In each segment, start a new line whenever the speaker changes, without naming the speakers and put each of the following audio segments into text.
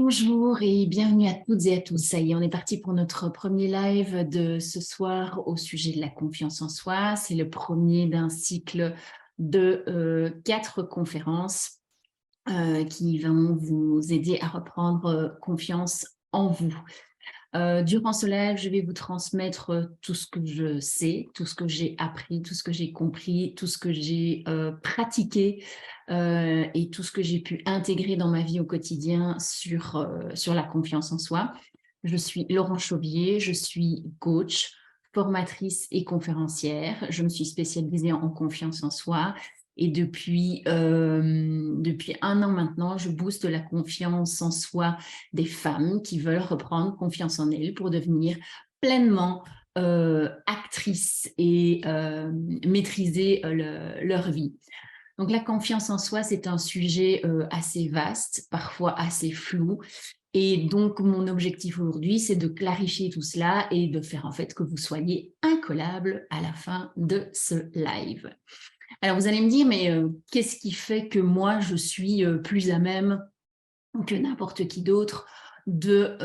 Bonjour et bienvenue à toutes et à tous. Ça y est, on est parti pour notre premier live de ce soir au sujet de la confiance en soi. C'est le premier d'un cycle de 4 conférences qui vont vous aider à reprendre confiance en vous. Durant ce live, je vais vous transmettre tout ce que je sais, tout ce que j'ai appris, tout ce que j'ai compris, tout ce que j'ai pratiqué et tout ce que j'ai pu intégrer dans ma vie au quotidien sur la confiance en soi. Je suis Laurent Chauvier, je suis coach, formatrice et conférencière. Je me suis spécialisée en confiance en soi. Et depuis 1 an maintenant, je booste la confiance en soi des femmes qui veulent reprendre confiance en elles pour devenir pleinement actrices et maîtriser leur vie. Donc la confiance en soi, c'est un sujet assez vaste, parfois assez flou. Et donc, mon objectif aujourd'hui, c'est de clarifier tout cela et de faire en fait que vous soyez incollable à la fin de ce live. Alors, vous allez me dire, mais qu'est-ce qui fait que moi, je suis plus à même que n'importe qui d'autre de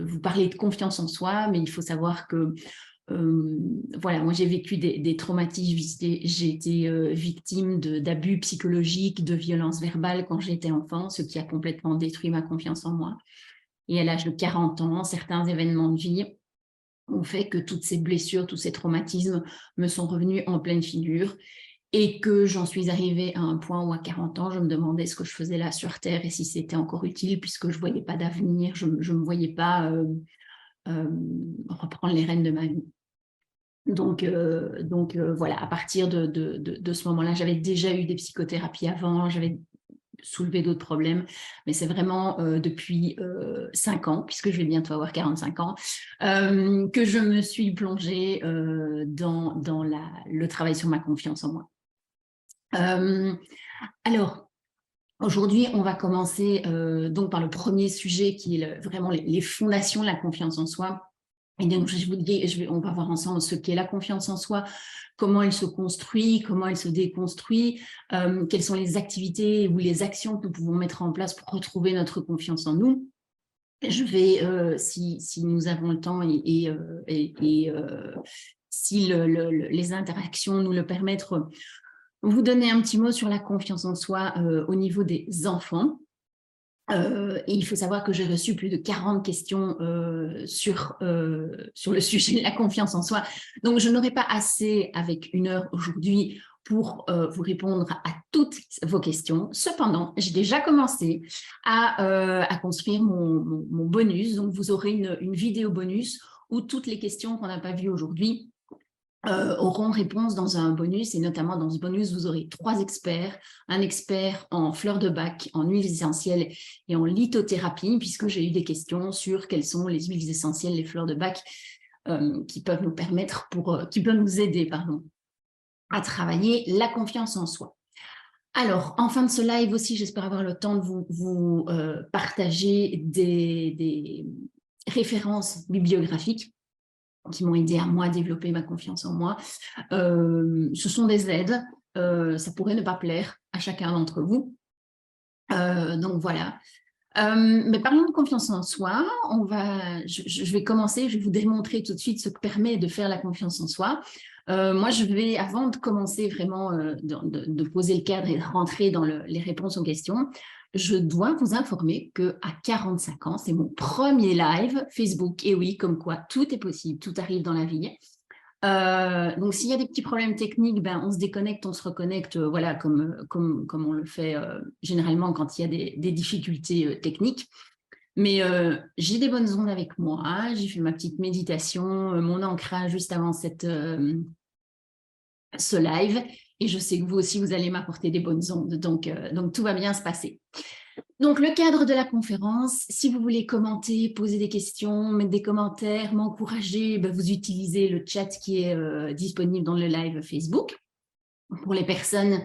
vous parler de confiance en soi, mais il faut savoir que voilà, moi j'ai vécu des traumatismes, j'ai été victime d'abus psychologiques, de violences verbales quand j'étais enfant, ce qui a complètement détruit ma confiance en moi. Et à l'âge de 40 ans, certains événements de vie ont fait que toutes ces blessures, tous ces traumatismes me sont revenus en pleine figure et que j'en suis arrivée à un point où à 40 ans, je me demandais ce que je faisais là sur Terre et si c'était encore utile puisque je ne voyais pas d'avenir, je ne me voyais pas reprendre les rênes de ma vie. Donc voilà, à partir de ce moment-là, j'avais déjà eu des psychothérapies avant, j'avais soulevé d'autres problèmes, mais c'est vraiment depuis 5 ans, puisque je vais bientôt avoir 45 ans, que je me suis plongée dans le travail sur ma confiance en moi. Alors, aujourd'hui, on va commencer donc par le premier sujet qui est vraiment les fondations de la confiance en soi. Et donc, je vous dis, on va voir ensemble ce qu'est la confiance en soi, comment elle se construit, comment elle se déconstruit, quelles sont les activités ou les actions que nous pouvons mettre en place pour retrouver notre confiance en nous. Je vais, si nous avons le temps et si les interactions nous le permettent, vous donner un petit mot sur la confiance en soi au niveau des enfants. Et il faut savoir que j'ai reçu plus de 40 questions sur le sujet de la confiance en soi. Donc, je n'aurai pas assez avec 1 heure aujourd'hui pour vous répondre à toutes vos questions. Cependant, j'ai déjà commencé à construire mon bonus. Donc, vous aurez une vidéo bonus où toutes les questions qu'on n'a pas vues aujourd'hui auront réponse dans un bonus, et notamment dans ce bonus, vous aurez 3 experts, un expert en fleurs de bac, en huiles essentielles et en lithothérapie, puisque j'ai eu des questions sur quelles sont les huiles essentielles, les fleurs de bac qui peuvent nous permettre, qui peuvent nous aider, à travailler la confiance en soi. Alors, en fin de ce live aussi, j'espère avoir le temps de vous partager des références bibliographiques qui m'ont aidé à moi développer ma confiance en moi. Ce sont des aides, ça pourrait ne pas plaire à chacun d'entre vous. Donc voilà. Mais parlons de confiance en soi, je vais commencer, je vais vous démontrer tout de suite ce que permet de faire la confiance en soi. Moi, avant de commencer vraiment de poser le cadre et de rentrer dans les réponses aux questions, je dois vous informer qu'à 45 ans, c'est mon premier live Facebook. Et oui, comme quoi, tout est possible, tout arrive dans la vie. Donc, s'il y a des petits problèmes techniques, on se déconnecte, on se reconnecte, voilà, comme on le fait généralement quand il y a des difficultés techniques. Mais j'ai des bonnes ondes avec moi, j'ai fait ma petite méditation, mon ancrage juste avant ce live, et je sais que vous aussi, vous allez m'apporter des bonnes ondes, donc tout va bien se passer. Donc, le cadre de la conférence, si vous voulez commenter, poser des questions, mettre des commentaires, m'encourager, vous utilisez le chat qui est disponible dans le live Facebook. Pour les personnes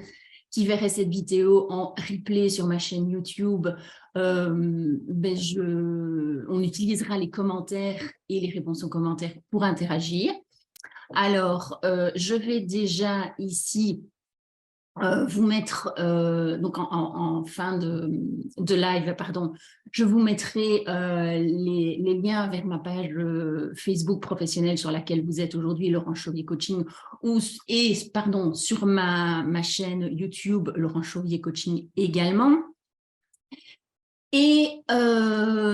qui verraient cette vidéo en replay sur ma chaîne YouTube, on utilisera les commentaires et les réponses aux commentaires pour interagir. Alors, je vais déjà ici vous mettre, donc en fin de live, pardon, je vous mettrai les liens vers ma page Facebook professionnelle sur laquelle vous êtes aujourd'hui, Laurent Chauvier Coaching, pardon, sur ma chaîne YouTube, Laurent Chauvier Coaching également. Et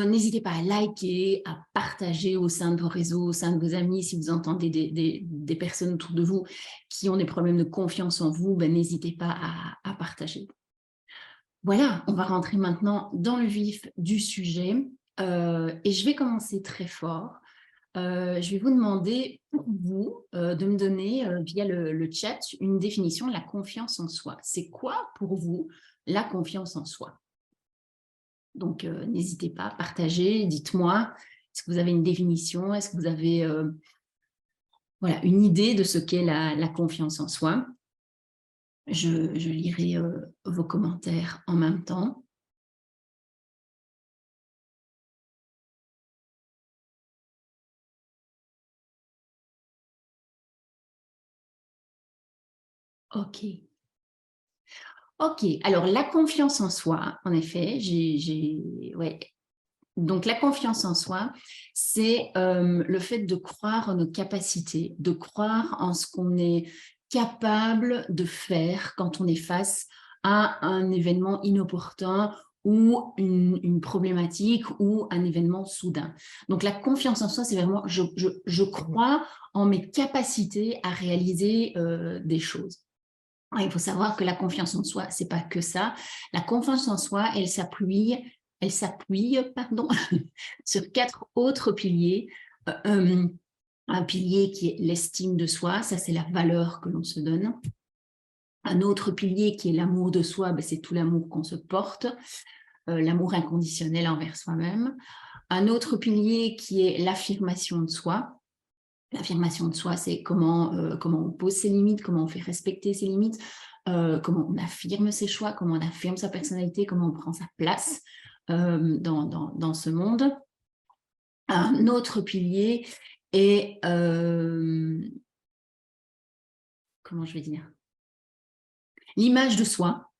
n'hésitez pas à liker, à partager au sein de vos réseaux, au sein de vos amis. Si vous entendez des personnes autour de vous qui ont des problèmes de confiance en vous, ben, n'hésitez pas à partager. Voilà, on va rentrer maintenant dans le vif du sujet. Et je vais commencer très fort. Je vais vous demander pour vous de me donner via le chat une définition de la confiance en soi. C'est quoi pour vous la confiance en soi ? Donc, n'hésitez pas à partager, dites-moi, est-ce que vous avez une définition, est-ce que vous avez voilà, une idée de ce qu'est la confiance en soi. Je lirai vos commentaires en même temps. Ok. Ok, alors la confiance en soi, en effet, ouais. Donc la confiance en soi, c'est le fait de croire en nos capacités, de croire en ce qu'on est capable de faire quand on est face à un événement inopportun ou une problématique ou un événement soudain. Donc la confiance en soi, c'est vraiment je crois en mes capacités à réaliser des choses. Il faut savoir que la confiance en soi, c'est pas que ça. La confiance en soi, elle s'appuie, pardon, sur 4 autres piliers. Un pilier qui est l'estime de soi, ça c'est la valeur que l'on se donne. Un autre pilier qui est l'amour de soi, ben, c'est tout l'amour qu'on se porte, l'amour inconditionnel envers soi-même. Un autre pilier qui est l'affirmation de soi. L'affirmation de soi, c'est comment on pose ses limites, comment on fait respecter ses limites, comment on affirme ses choix, comment on affirme sa personnalité, comment on prend sa place dans ce monde. Un autre pilier est, comment je vais dire, l'image de soi.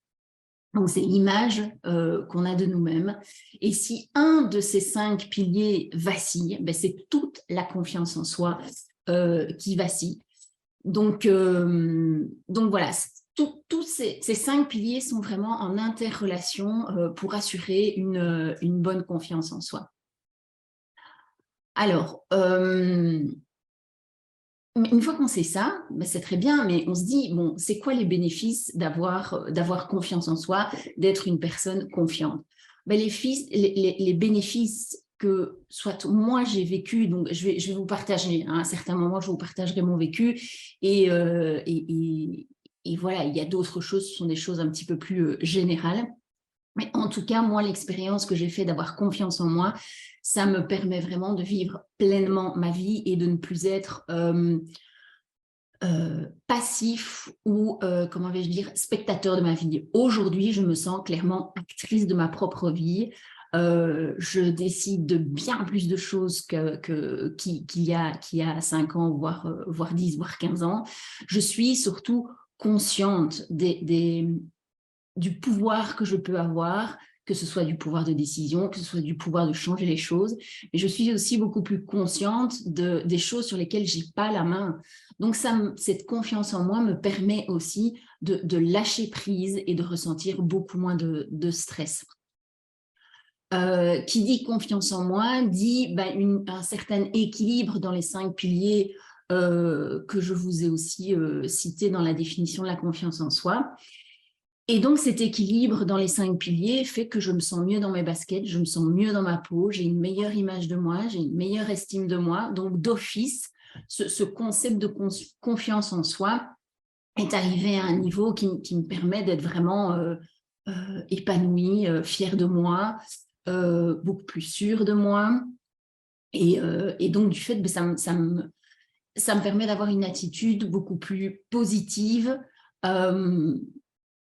Donc, c'est l'image qu'on a de nous-mêmes. Et si un de ces 5 piliers vacille, ben, c'est toute la confiance en soi qui vacille. Donc voilà, tous ces 5 piliers sont vraiment en interrelation pour assurer une bonne confiance en soi. Alors, une fois qu'on sait ça, ben c'est très bien, mais on se dit, bon, c'est quoi les bénéfices d'avoir confiance en soi, d'être une personne confiante? Ben les bénéfices que soit moi j'ai vécu, donc je vais vous partager, hein, à un certain moment, je vous partagerai mon vécu, et voilà, il y a d'autres choses, ce sont des choses un petit peu plus générales. Mais en tout cas, moi, l'expérience que j'ai fait d'avoir confiance en moi, ça me permet vraiment de vivre pleinement ma vie et de ne plus être passif ou, comment vais-je dire, spectateur de ma vie. Aujourd'hui, je me sens clairement actrice de ma propre vie. Je décide de bien plus de choses qu'il y a 5 ans, voire 10, voire 15 ans. Je suis surtout consciente du pouvoir que je peux avoir, que ce soit du pouvoir de décision, que ce soit du pouvoir de changer les choses. Mais je suis aussi beaucoup plus consciente des choses sur lesquelles je n'ai pas la main. Donc, cette confiance en moi me permet aussi de lâcher prise et de ressentir beaucoup moins de stress. Qui dit confiance en moi dit un certain équilibre dans les 5 piliers que je vous ai aussi cités dans la définition de la confiance en soi. Et donc, cet équilibre dans les 5 piliers fait que je me sens mieux dans mes baskets, je me sens mieux dans ma peau, j'ai une meilleure image de moi, j'ai une meilleure estime de moi. Donc, d'office, ce concept de confiance en soi est arrivé à un niveau qui me permet d'être vraiment épanouie, fière de moi, beaucoup plus sûre de moi. Et donc, du fait, ça me permet d'avoir une attitude beaucoup plus positive,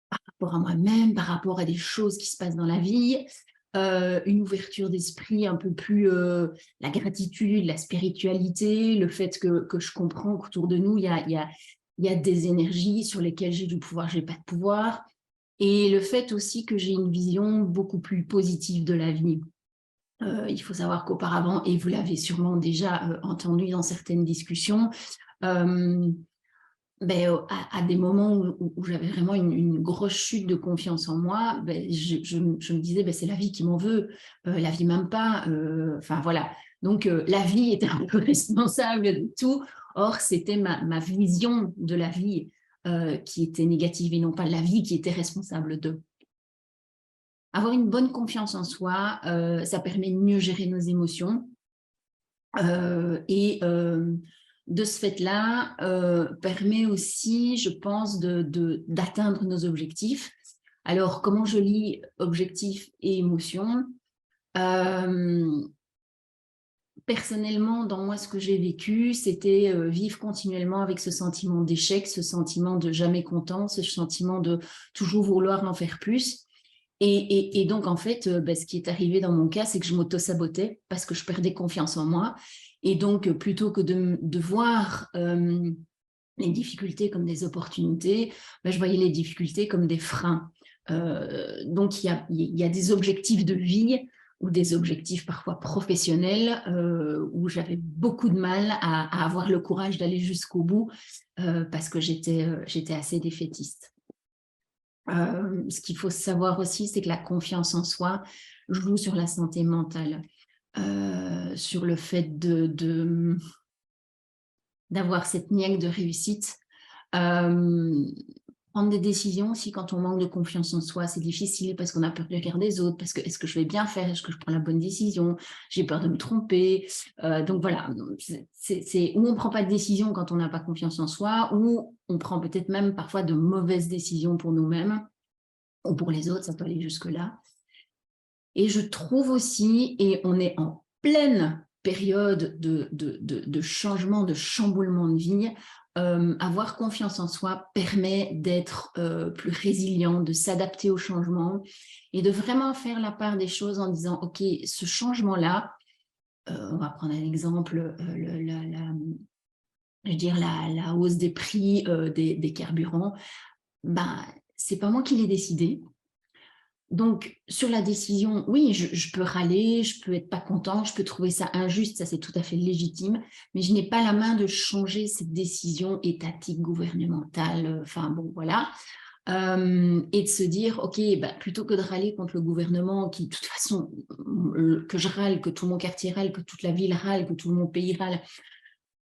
par rapport à moi-même, par rapport à des choses qui se passent dans la vie, une ouverture d'esprit un peu plus, la gratitude, la spiritualité, le fait que je comprends qu'autour de nous, il y a il y a des énergies sur lesquelles j'ai du pouvoir, j'ai pas de pouvoir. Et le fait aussi que j'ai une vision beaucoup plus positive de la vie. Il faut savoir qu'auparavant, et vous l'avez sûrement déjà entendu dans certaines discussions, à des moments où j'avais vraiment une grosse chute de confiance en moi, je me disais, c'est la vie qui m'en veut, la vie m'aime pas, enfin voilà. Donc la vie était un peu responsable de tout. Or, c'était ma vision de la vie qui était négative et non pas la vie qui était responsable de. Avoir une bonne confiance en soi, ça permet de mieux gérer nos émotions. De ce fait-là, permet aussi, je pense, d'atteindre nos objectifs. Alors, comment je lis objectifs et émotions? Personnellement, dans moi, ce que j'ai vécu, c'était vivre continuellement avec ce sentiment d'échec, ce sentiment de jamais content, ce sentiment de toujours vouloir en faire plus. Et donc, en fait, ce qui est arrivé dans mon cas, c'est que je m'auto-sabotais parce que je perdais confiance en moi. Et donc, plutôt que de voir les difficultés comme des opportunités, je voyais les difficultés comme des freins. Donc, il y a des objectifs de vie ou des objectifs parfois professionnels où j'avais beaucoup de mal à avoir le courage d'aller jusqu'au bout parce que j'étais assez défaitiste. Ce qu'il faut savoir aussi, c'est que la confiance en soi joue sur la santé mentale, sur le fait d'avoir cette niaque de réussite. Prendre des décisions aussi quand on manque de confiance en soi, c'est difficile parce qu'on a peur du regard des autres, parce que est-ce que je vais bien faire, est-ce que je prends la bonne décision, j'ai peur de me tromper. Donc voilà, c'est où on ne prend pas de décision quand on n'a pas confiance en soi, ou on prend peut-être même parfois de mauvaises décisions pour nous-mêmes ou pour les autres, ça peut aller jusque-là. Et je trouve aussi, et on est en pleine période de changement, de chamboulement de vie, avoir confiance en soi permet d'être plus résilient, de s'adapter au changement et de vraiment faire la part des choses en disant, OK, ce changement-là, on va prendre un exemple, je veux dire la hausse des prix des carburants, c'est pas moi qui l'ai décidé. Donc, sur la décision, oui, je peux râler, je peux être pas content, je peux trouver ça injuste, ça c'est tout à fait légitime, mais je n'ai pas la main de changer cette décision étatique, gouvernementale, enfin bon, voilà. Et de se dire, OK, plutôt que de râler contre le gouvernement qui, de toute façon, que je râle, que tout mon quartier râle, que toute la ville râle, que tout mon pays râle,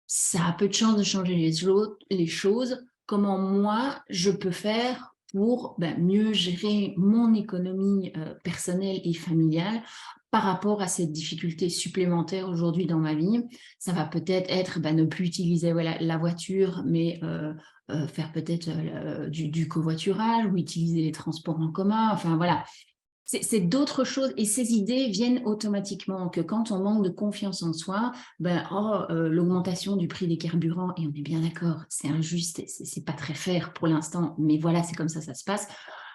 ça a peu de chances de changer les choses. Comment moi, je peux faire pour mieux gérer mon économie personnelle et familiale par rapport à cette difficulté supplémentaire aujourd'hui dans ma vie. Ça va peut-être être, ne plus utiliser la voiture, mais faire peut-être du covoiturage ou utiliser les transports en commun. Enfin, voilà. C'est d'autres choses et ces idées viennent automatiquement que quand on manque de confiance en soi, l'augmentation du prix des carburants, et on est bien d'accord, c'est injuste, c'est pas très fair pour l'instant, mais voilà, c'est comme ça se passe.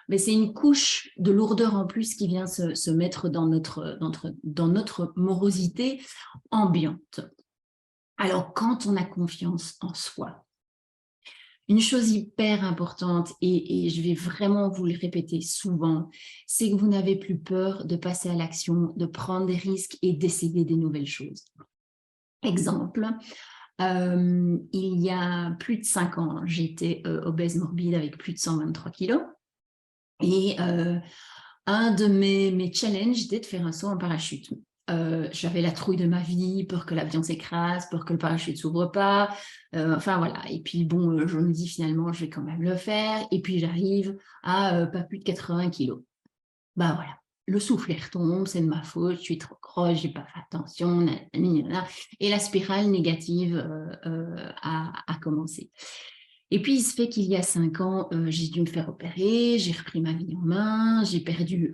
Mais c'est une couche de lourdeur en plus qui vient se mettre dans notre morosité ambiante. Alors, quand on a confiance en soi, une chose hyper importante, et je vais vraiment vous le répéter souvent, c'est que vous n'avez plus peur de passer à l'action, de prendre des risques et d'essayer des nouvelles choses. Exemple, il y a plus de 5 ans, j'étais obèse morbide avec plus de 123 kilos. Et un de mes challenges était de faire un saut en parachute. J'avais la trouille de ma vie, peur que l'avion s'écrase, peur que le parachute ne s'ouvre pas. Enfin voilà. Et puis bon, je me dis finalement, je vais quand même le faire. Et puis j'arrive à pas plus de 80 kilos. Voilà. Le soufflet retombe, c'est de ma faute, je suis trop grosse, j'ai pas fait attention, et la spirale négative a commencé. Et puis, il se fait qu'il y a 5 ans, j'ai dû me faire opérer, j'ai repris ma vie en main, j'ai perdu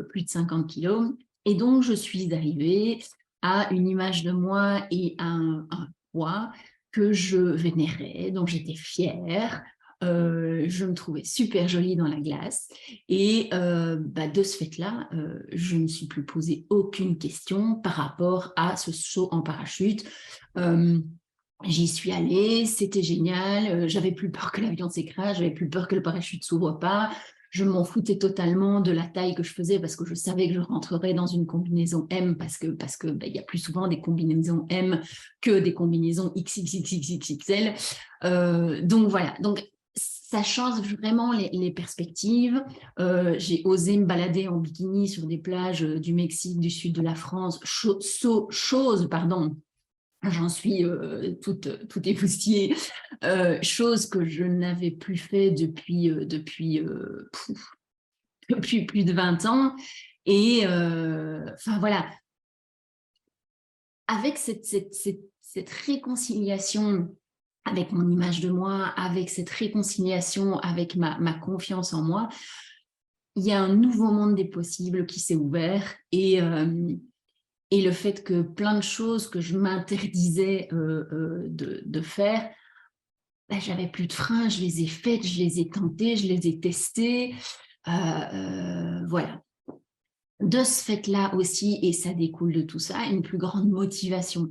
plus de 50 kilos. Et donc, je suis arrivée à une image de moi et à un poids que je vénérais, dont j'étais fière. Je me trouvais super jolie dans la glace. Et de ce fait-là, je ne me suis plus posé aucune question par rapport à ce saut en parachute. J'y suis allée, c'était génial, j'avais plus peur que l'avion s'écrase, j'avais plus peur que le parachute s'ouvre pas. Je m'en foutais totalement de la taille que je faisais parce que je savais que je rentrerais dans une combinaison M parce que il y a plus souvent des combinaisons M que des combinaisons XXXXXL. Donc voilà, donc ça change vraiment les perspectives. J'ai osé me balader en bikini sur des plages du Mexique, du sud de la France, chose, pardon. J'en suis toute émoustillée, chose que je n'avais plus fait depuis plus de 20 ans. Et enfin voilà, avec cette réconciliation avec mon image de moi, avec cette réconciliation avec ma confiance en moi, il y a un nouveau monde des possibles qui s'est ouvert. Et le fait que plein de choses que je m'interdisais de faire, ben, j'avais plus de freins, je les ai faites, je les ai tentées, je les ai testées. Voilà. De ce fait-là aussi, et ça découle de tout ça, une plus grande motivation.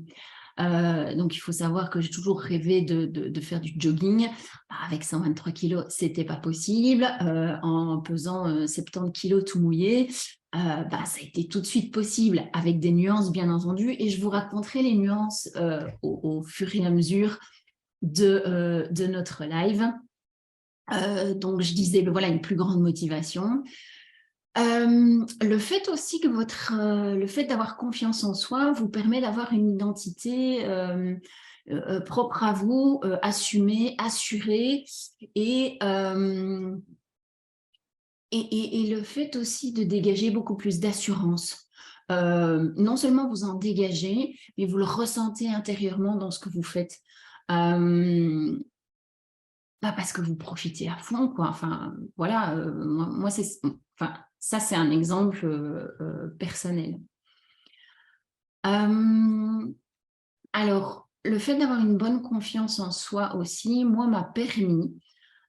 Donc, il faut savoir que j'ai toujours rêvé de faire du jogging. Avec 123 kilos, ce n'était pas possible. En pesant 70 kilos tout mouillé, ça a été tout de suite possible, avec des nuances, bien entendu. Et je vous raconterai les nuances au fur et à mesure de notre live. Donc, je disais, ben voilà, une plus grande motivation. Le fait aussi que le fait d'avoir confiance en soi vous permet d'avoir une identité propre à vous, assumée, assurée, et le fait aussi de dégager beaucoup plus d'assurance. Non seulement vous en dégagez, mais vous le ressentez intérieurement dans ce que vous faites. Pas parce que vous profitez à fond, quoi. Enfin, voilà, moi enfin, ça, c'est un exemple personnel. Alors, le fait d'avoir une bonne confiance en soi aussi, moi, m'a permis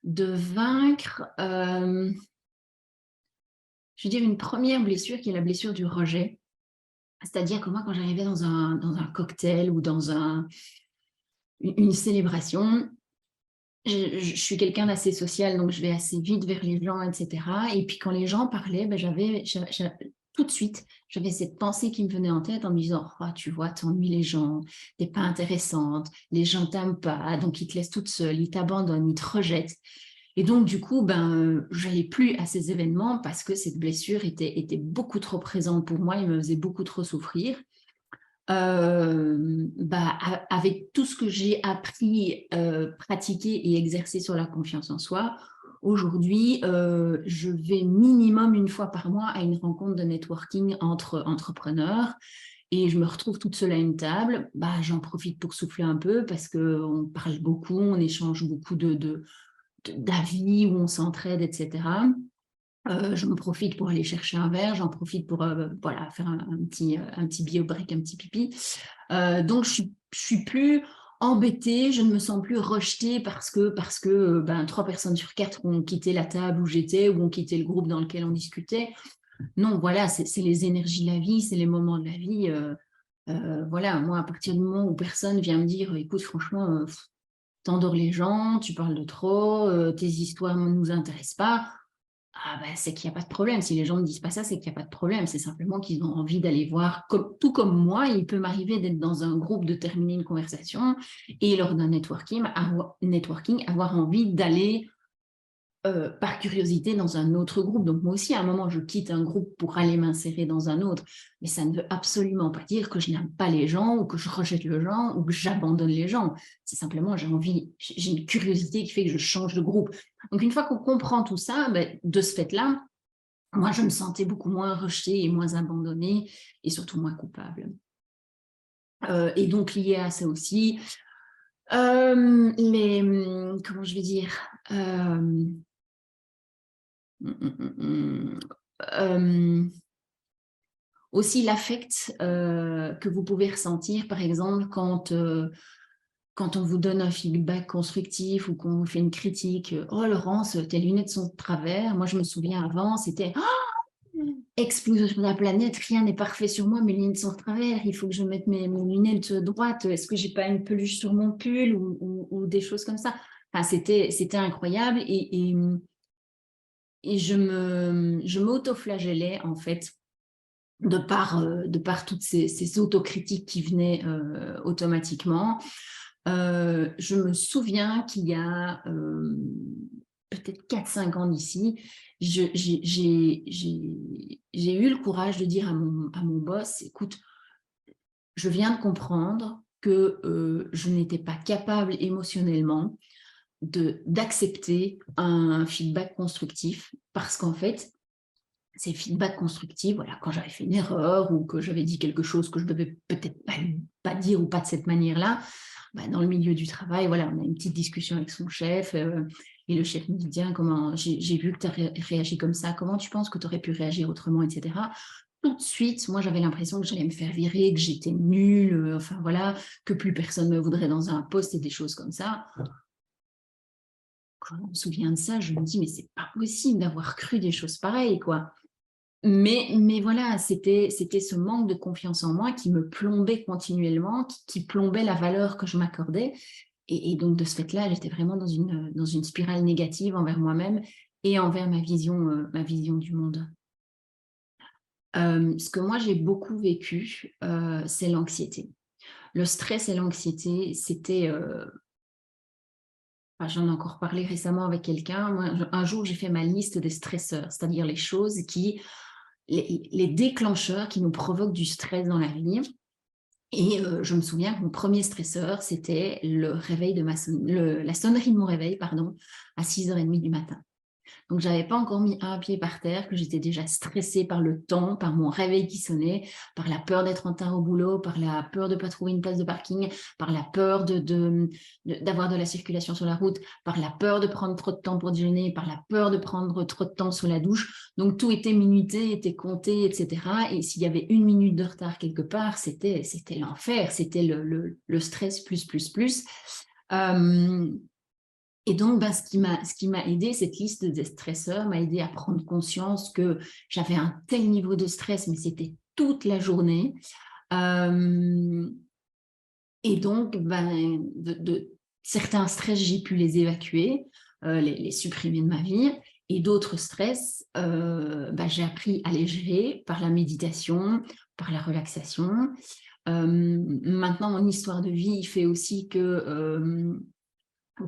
de vaincre, je veux dire, une première blessure qui est la blessure du rejet. C'est-à-dire que moi, quand j'arrivais dans un cocktail ou dans une célébration, je suis quelqu'un d'assez social, donc je vais assez vite vers les gens, etc. Et puis quand les gens parlaient, ben, tout de suite, j'avais cette pensée qui me venait en tête en me disant oh, tu vois, t'ennuies les gens, t'es pas intéressante, les gens t'aiment pas, donc ils te laissent toute seule, ils t'abandonnent, ils te rejettent. Et donc du coup, je n'allais plus à ces événements parce que cette blessure était beaucoup trop présente pour moi et me faisait beaucoup trop souffrir. Avec tout ce que j'ai appris, pratiqué et exercé sur la confiance en soi, aujourd'hui, je vais minimum une fois par mois à une rencontre de networking entre entrepreneurs et je me retrouve toute seule à une table. J'en profite pour souffler un peu parce qu'on parle beaucoup, on échange beaucoup d'avis, où on s'entraide, etc. Je me profite pour aller chercher un verre, j'en profite pour voilà, faire un petit bio-break, un petit pipi. Donc, je suis plus embêtée, je ne me sens plus rejetée parce que 3 personnes sur 4 ont quitté la table où j'étais ou ont quitté le groupe dans lequel on discutait. Non, voilà, c'est les énergies de la vie, c'est les moments de la vie. Voilà, moi, à partir du moment où personne vient me dire, écoute, franchement, t'endors les gens, tu parles de trop, tes histoires ne nous intéressent pas. C'est qu'il n'y a pas de problème. Si les gens ne disent pas ça, c'est qu'il n'y a pas de problème. C'est simplement qu'ils ont envie d'aller voir, tout comme moi, il peut m'arriver d'être dans un groupe, de terminer une conversation et lors d'un networking, avoir envie d'aller par curiosité dans un autre groupe. Donc moi aussi, à un moment, je quitte un groupe pour aller m'insérer dans un autre. Mais ça ne veut absolument pas dire que je n'aime pas les gens ou que je rejette les gens ou que j'abandonne les gens. C'est simplement, j'ai une curiosité qui fait que je change de groupe. Donc une fois qu'on comprend tout ça, de ce fait-là, moi, je me sentais beaucoup moins rejetée et moins abandonnée et surtout moins coupable. Et donc, lié à ça aussi, comment je vais dire, aussi l'affect que vous pouvez ressentir, par exemple, quand on vous donne un feedback constructif ou qu'on vous fait une critique. Oh Laurence, tes lunettes sont de travers. Moi, je me souviens avant, c'était explosion sur la planète, rien n'est parfait sur moi, mes lignes sont de travers, il faut que je mette mes lunettes droites, est-ce que j'ai pas une peluche sur mon pull ou des choses comme ça. Enfin, c'était incroyable et je m'auto-flagellais en fait de par toutes ces autocritiques qui venaient automatiquement. Je me souviens qu'il y a peut-être 4-5 ans d'ici, j'ai eu le courage de dire à mon boss, écoute, je viens de comprendre que je n'étais pas capable émotionnellement d'accepter un feedback constructif parce qu'en fait, ces feedbacks constructifs, voilà, quand j'avais fait une erreur ou que j'avais dit quelque chose que je devais peut-être pas dire ou pas de cette manière-là, bah, dans le milieu du travail, voilà, on a une petite discussion avec son chef et le chef me dit, tiens, j'ai vu que tu as réagi comme ça, comment tu penses que tu aurais pu réagir autrement, etc. Tout de suite, moi, j'avais l'impression que j'allais me faire virer, que j'étais nulle, enfin voilà, que plus personne ne me voudrait dans un poste et des choses comme ça. Quand je me souviens de ça, je me dis, mais c'est pas possible d'avoir cru des choses pareilles, quoi. Mais voilà, c'était ce manque de confiance en moi qui me plombait continuellement, qui plombait la valeur que je m'accordais. Et donc, de ce fait-là, j'étais vraiment dans une spirale négative envers moi-même et envers ma vision du monde. Ce que moi, j'ai beaucoup vécu, c'est l'anxiété. Le stress et l'anxiété, c'était... j'en ai encore parlé récemment avec quelqu'un. Un jour, j'ai fait ma liste des stresseurs, c'est-à-dire les choses les déclencheurs qui nous provoquent du stress dans la vie. Et je me souviens que mon premier stresseur, c'était la sonnerie de mon réveil, pardon, à 6h30 du matin. Donc, je n'avais pas encore mis un pied par terre, que j'étais déjà stressée par le temps, par mon réveil qui sonnait, par la peur d'être en retard au boulot, par la peur de ne pas trouver une place de parking, par la peur d'avoir de la circulation sur la route, par la peur de prendre trop de temps pour déjeuner, par la peur de prendre trop de temps sous la douche. Donc, tout était minuté, était compté, etc. Et s'il y avait 1 minute de retard quelque part, c'était l'enfer, c'était le stress plus. Et donc, ce qui m'a aidé, cette liste de stresseurs m'a aidé à prendre conscience que j'avais un tel niveau de stress, mais c'était toute la journée. Et donc, de certains stress, j'ai pu les évacuer, les supprimer de ma vie. Et d'autres stress, j'ai appris à les gérer par la méditation, par la relaxation. Maintenant, mon histoire de vie fait aussi que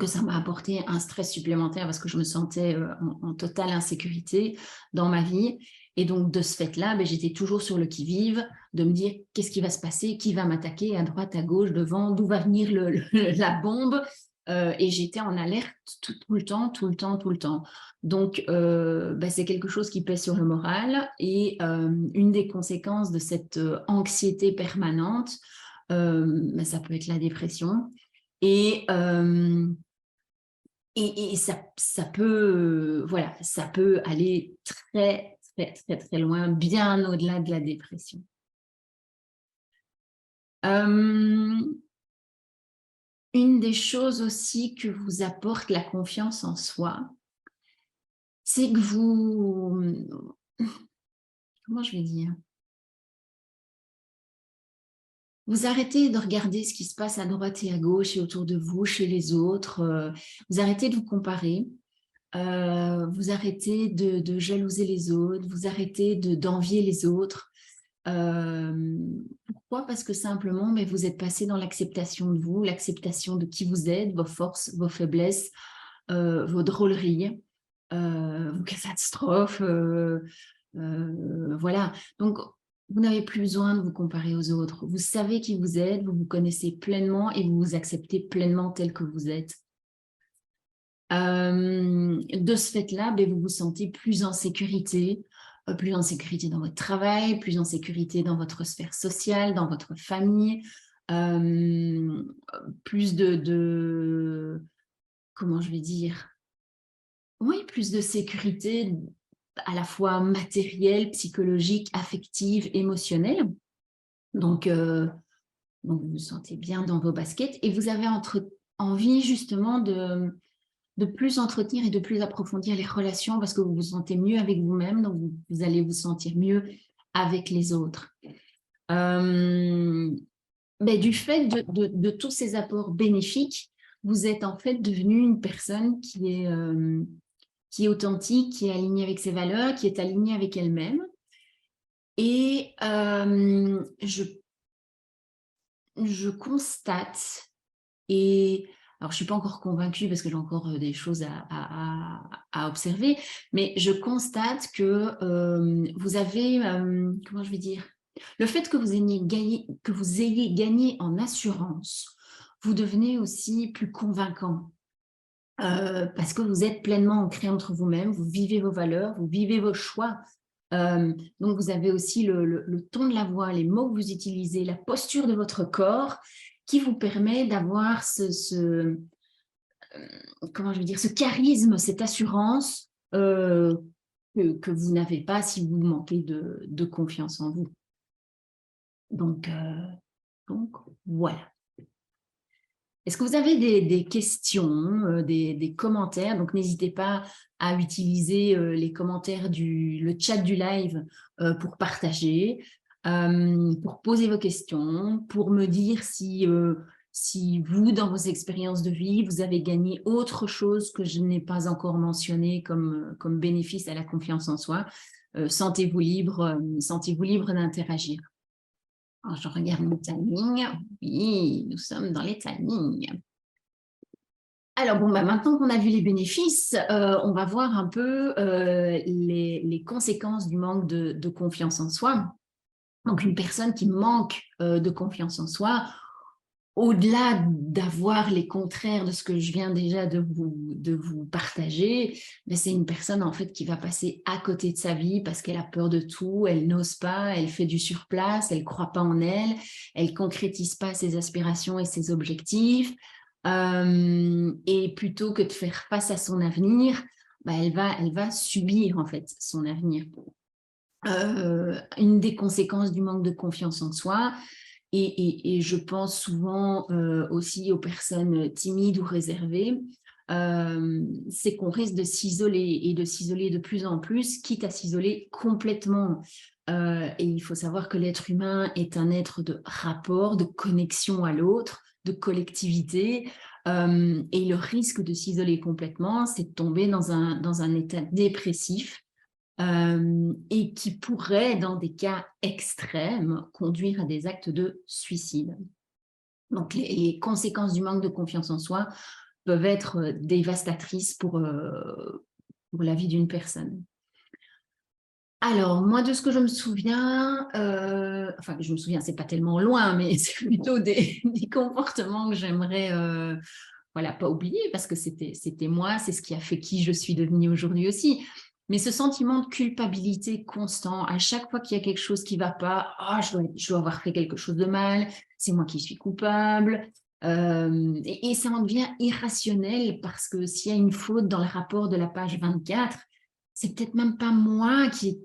ça m'a apporté un stress supplémentaire parce que je me sentais en totale insécurité dans ma vie. Et donc, de ce fait-là, j'étais toujours sur le qui-vive, de me dire qu'est-ce qui va se passer, qui va m'attaquer à droite, à gauche, devant, d'où va venir la bombe. Et j'étais en alerte tout le temps. Donc, c'est quelque chose qui pèse sur le moral. Et une des conséquences de cette anxiété permanente, ça peut être la dépression. Et ça peut, voilà, ça peut aller très loin, bien au-delà de la dépression. Une des choses aussi que vous apporte la confiance en soi, c'est que comment je vais dire, vous arrêtez de regarder ce qui se passe à droite et à gauche et autour de vous, chez les autres. Vous arrêtez de vous comparer. Vous arrêtez de jalouser les autres. Vous arrêtez d'envier les autres. Pourquoi? Parce que simplement, vous êtes passé dans l'acceptation de vous, l'acceptation de qui vous êtes, vos forces, vos faiblesses, vos drôleries, vos catastrophes. Voilà. Donc, vous n'avez plus besoin de vous comparer aux autres. Vous savez qui vous êtes, vous vous connaissez pleinement et vous vous acceptez pleinement tel que vous êtes. De ce fait-là, vous vous sentez plus en sécurité dans votre travail, plus en sécurité dans votre sphère sociale, dans votre famille, plus comment je vais dire, oui, plus de sécurité à la fois matérielle, psychologique, affective, émotionnelle. Donc vous vous sentez bien dans vos baskets et vous avez envie justement de plus entretenir et de plus approfondir les relations parce que vous vous sentez mieux avec vous-même, donc vous allez vous sentir mieux avec les autres. Mais du fait de tous ces apports bénéfiques, vous êtes en fait devenu une personne qui est authentique, qui est alignée avec ses valeurs, qui est alignée avec elle-même. Et je constate, et alors je ne suis pas encore convaincue parce que j'ai encore des choses à observer, mais je constate que vous avez, comment je vais dire, le fait que vous ayez gagné en assurance, vous devenez aussi plus convaincant. Parce que vous êtes pleinement ancré entre vous-même, vous vivez vos valeurs, vous vivez vos choix. Donc, vous avez aussi le ton de la voix, les mots que vous utilisez, la posture de votre corps qui vous permet d'avoir comment je veux dire, ce charisme, cette assurance que vous n'avez pas si vous manquez de confiance en vous. Donc voilà. Est-ce que vous avez des questions, des commentaires? Donc, n'hésitez pas à utiliser les commentaires le chat du live pour partager, pour poser vos questions, pour me dire si vous, dans vos expériences de vie, vous avez gagné autre chose que je n'ai pas encore mentionné comme bénéfice à la confiance en soi. Sentez-vous libre d'interagir. Alors, je regarde mon timing. Oui, nous sommes dans les timings. Alors, bon, maintenant qu'on a vu les bénéfices, on va voir un peu les conséquences du manque de confiance en soi. Donc, une personne qui manque de confiance en soi, au-delà d'avoir les contraires de ce que je viens déjà de vous partager, c'est une personne en fait qui va passer à côté de sa vie parce qu'elle a peur de tout, elle n'ose pas, elle fait du surplace, elle ne croit pas en elle, elle ne concrétise pas ses aspirations et ses objectifs. Et plutôt que de faire face à son avenir, elle va subir en fait son avenir. Une des conséquences du manque de confiance en soi, et je pense souvent aussi aux personnes timides ou réservées, c'est qu'on risque de s'isoler et de s'isoler de plus en plus, quitte à s'isoler complètement. Et il faut savoir que l'être humain est un être de rapport, de connexion à l'autre, de collectivité. Et le risque de s'isoler complètement, c'est de tomber dans un état dépressif et qui pourrait, dans des cas extrêmes, conduire à des actes de suicide. Donc, les conséquences du manque de confiance en soi peuvent être dévastatrices pour la vie d'une personne. Alors, moi, de ce que je me souviens, enfin, je me souviens, c'est pas tellement loin, mais c'est plutôt des comportements que j'aimerais voilà, pas oublier, parce que c'était moi, c'est ce qui a fait qui je suis devenue aujourd'hui aussi. Mais ce sentiment de culpabilité constant, à chaque fois qu'il y a quelque chose qui ne va pas, je dois avoir fait quelque chose de mal, c'est moi qui suis coupable. Et ça en devient irrationnel parce que s'il y a une faute dans le rapport de la page 24, c'est peut-être même pas moi qui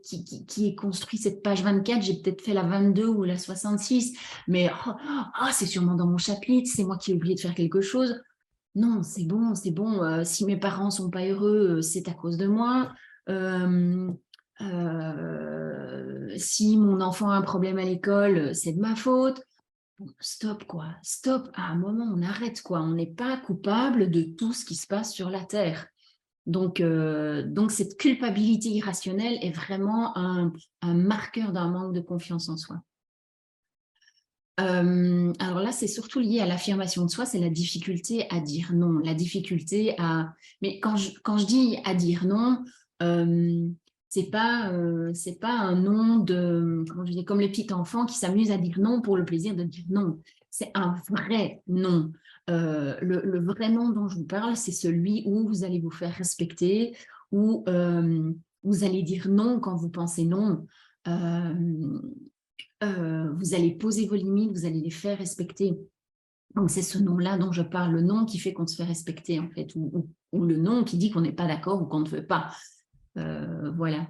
ai construit cette page 24, j'ai peut-être fait la 22 ou la 66, mais c'est sûrement dans mon chapitre, c'est moi qui ai oublié de faire quelque chose. Non, c'est bon, c'est bon. Si mes parents ne sont pas heureux, c'est à cause de moi. Si mon enfant a un problème à l'école, c'est de ma faute. Bon, stop, quoi. Stop. À un moment, on arrête, quoi. On n'est pas coupable de tout ce qui se passe sur la Terre. Donc cette culpabilité irrationnelle est vraiment un marqueur d'un manque de confiance en soi. Alors là, c'est surtout lié à l'affirmation de soi, c'est la difficulté à dire non, la difficulté à... Mais quand je dis à dire non, c'est pas un non de... Comment je dis, comme les petits enfants qui s'amusent à dire non pour le plaisir de dire non. C'est un vrai non. Le vrai non dont je vous parle, c'est celui où vous allez vous faire respecter, où vous allez dire non quand vous pensez non. Vous allez poser vos limites, vous allez les faire respecter. Donc, c'est ce nom-là dont je parle, le nom qui fait qu'on se fait respecter, en fait, ou le nom qui dit qu'on n'est pas d'accord ou qu'on ne veut pas. Voilà.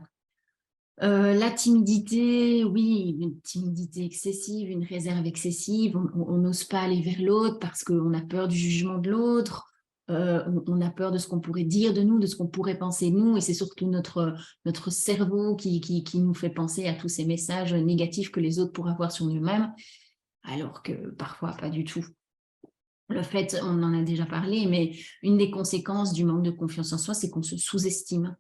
La timidité, oui, une timidité excessive, une réserve excessive, on n'ose pas aller vers l'autre parce qu'on a peur du jugement de l'autre, on a peur de ce qu'on pourrait dire de nous, de ce qu'on pourrait penser de nous, et c'est surtout notre cerveau qui nous fait penser à tous ces messages négatifs que les autres pourraient avoir sur nous-mêmes, alors que parfois pas du tout. Le fait, on en a déjà parlé, mais une des conséquences du manque de confiance en soi, c'est qu'on se sous-estime.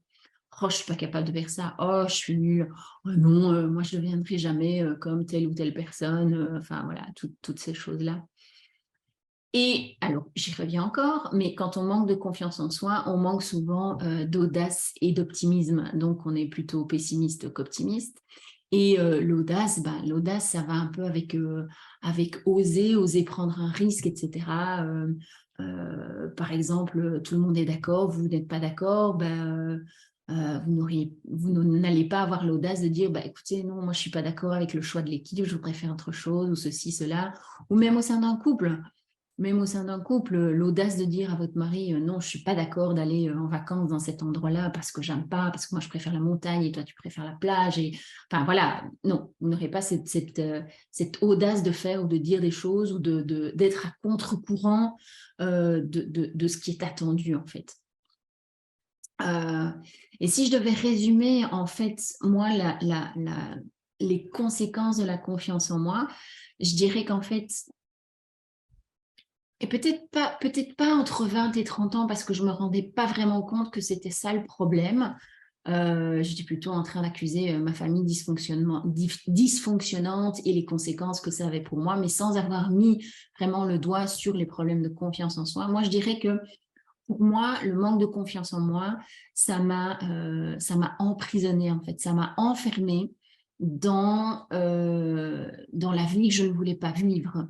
Oh, je suis pas capable de faire ça. Oh, je suis nulle. Oh non, moi, je ne deviendrai jamais comme telle ou telle personne. Enfin, voilà, toutes ces choses-là. Et alors, j'y reviens encore, mais quand on manque de confiance en soi, on manque souvent d'audace et d'optimisme. Donc, on est plutôt pessimiste qu'optimiste. Et l'audace, ça va un peu avec oser prendre un risque, etc. Par exemple, tout le monde est d'accord, vous n'êtes pas d'accord, vous n'allez pas avoir l'audace de dire, écoutez, non, moi je ne suis pas d'accord avec le choix de l'équipe, je voudrais faire autre chose, ou ceci, cela. Ou même au sein d'un couple. Même au sein d'un couple, l'audace de dire à votre mari non, je ne suis pas d'accord d'aller en vacances dans cet endroit-là parce que j'aime pas, parce que moi je préfère la montagne et toi tu préfères la plage. Et... Enfin voilà, non, vous n'aurez pas cette audace de faire ou de dire des choses ou d'être à contre-courant de ce qui est attendu en fait. Et si je devais résumer en fait, moi, les conséquences de la confiance en moi, je dirais qu'en fait, et peut-être pas entre 20 et 30 ans, parce que je ne me rendais pas vraiment compte que c'était ça le problème. J'étais plutôt en train d'accuser ma famille dysfonctionnante et les conséquences que ça avait pour moi, mais sans avoir mis vraiment le doigt sur les problèmes de confiance en soi. Moi, je dirais que pour moi, le manque de confiance en moi, ça m'a emprisonnée en fait, ça m'a enfermée dans la vie que je ne voulais pas vivre.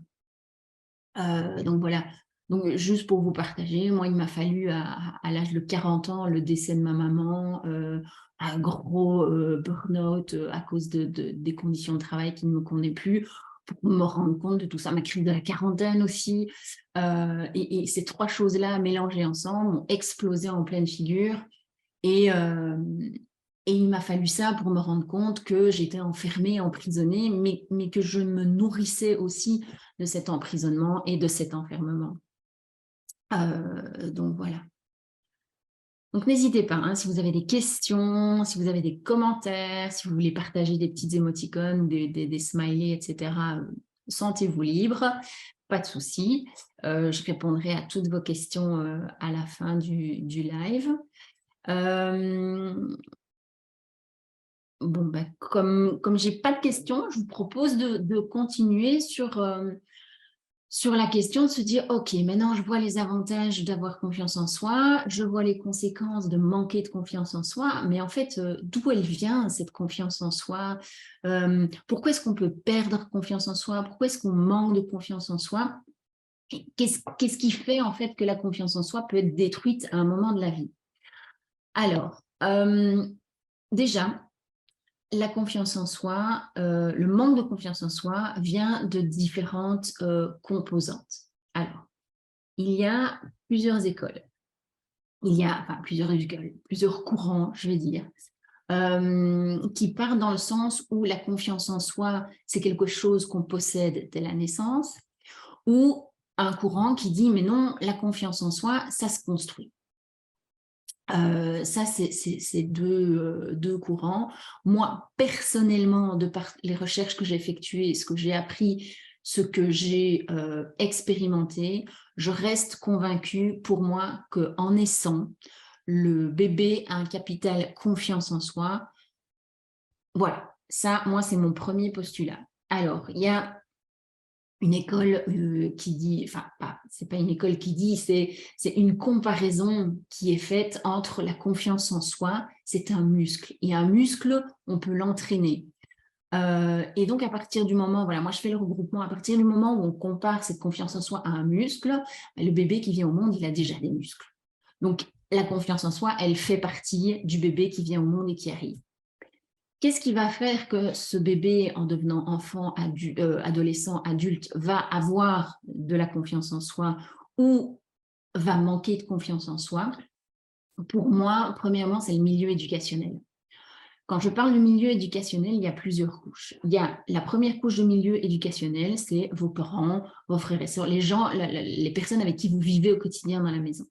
Donc voilà, donc juste pour vous partager, moi il m'a fallu à l'âge de 40 ans le décès de ma maman, un gros burn-out à cause des conditions de travail qui ne me convenaient plus, pour me rendre compte de tout ça, ma crise de la quarantaine aussi, et ces trois choses-là mélangées ensemble ont explosé en pleine figure, et il m'a fallu ça pour me rendre compte que j'étais enfermée, emprisonnée, mais que je me nourrissais aussi de cet emprisonnement et de cet enfermement. Donc voilà. Donc n'hésitez pas, hein, si vous avez des questions, si vous avez des commentaires, si vous voulez partager des petites émoticônes, des smileys, etc., sentez-vous libre, pas de souci. Je répondrai à toutes vos questions à la fin du live. Bon, comme je n'ai pas de questions, je vous propose de continuer sur la question de se dire, OK, maintenant je vois les avantages d'avoir confiance en soi, je vois les conséquences de manquer de confiance en soi, mais en fait, d'où elle vient cette confiance en soi? Pourquoi est-ce qu'on peut perdre confiance en soi? Pourquoi est-ce qu'on manque de confiance en soi? Qu'est-ce qui fait en fait que la confiance en soi peut être détruite à un moment de la vie? Alors, déjà, la confiance en soi, le manque de confiance en soi vient de différentes composantes. Alors, il y a plusieurs écoles. Il y a plusieurs courants, je vais dire, qui partent dans le sens où la confiance en soi, c'est quelque chose qu'on possède dès la naissance, ou un courant qui dit, mais non, la confiance en soi, ça se construit. Ça, c'est deux courants. Moi, personnellement, de par les recherches que j'ai effectuées, ce que j'ai appris, ce que j'ai expérimenté, je reste convaincue pour moi qu'en naissant, le bébé a un capital confiance en soi. Voilà, ça, moi, c'est mon premier postulat. Alors, il y a une école qui dit, enfin, c'est pas une école qui dit, c'est une comparaison qui est faite entre la confiance en soi, c'est un muscle. Et un muscle, on peut l'entraîner. Et donc, à partir du moment, voilà, moi je fais le regroupement, à partir du moment où on compare cette confiance en soi à un muscle, le bébé qui vient au monde, il a déjà des muscles. Donc, la confiance en soi, elle fait partie du bébé qui vient au monde et qui arrive. Qu'est-ce qui va faire que ce bébé, en devenant enfant, adolescent, adulte, va avoir de la confiance en soi ou va manquer de confiance en soi? Pour moi, premièrement, c'est le milieu éducationnel. Quand je parle du milieu éducationnel, il y a plusieurs couches. Il y a la première couche de milieu éducationnel, c'est vos parents, vos frères et sœurs, les gens, les personnes avec qui vous vivez au quotidien dans la maison.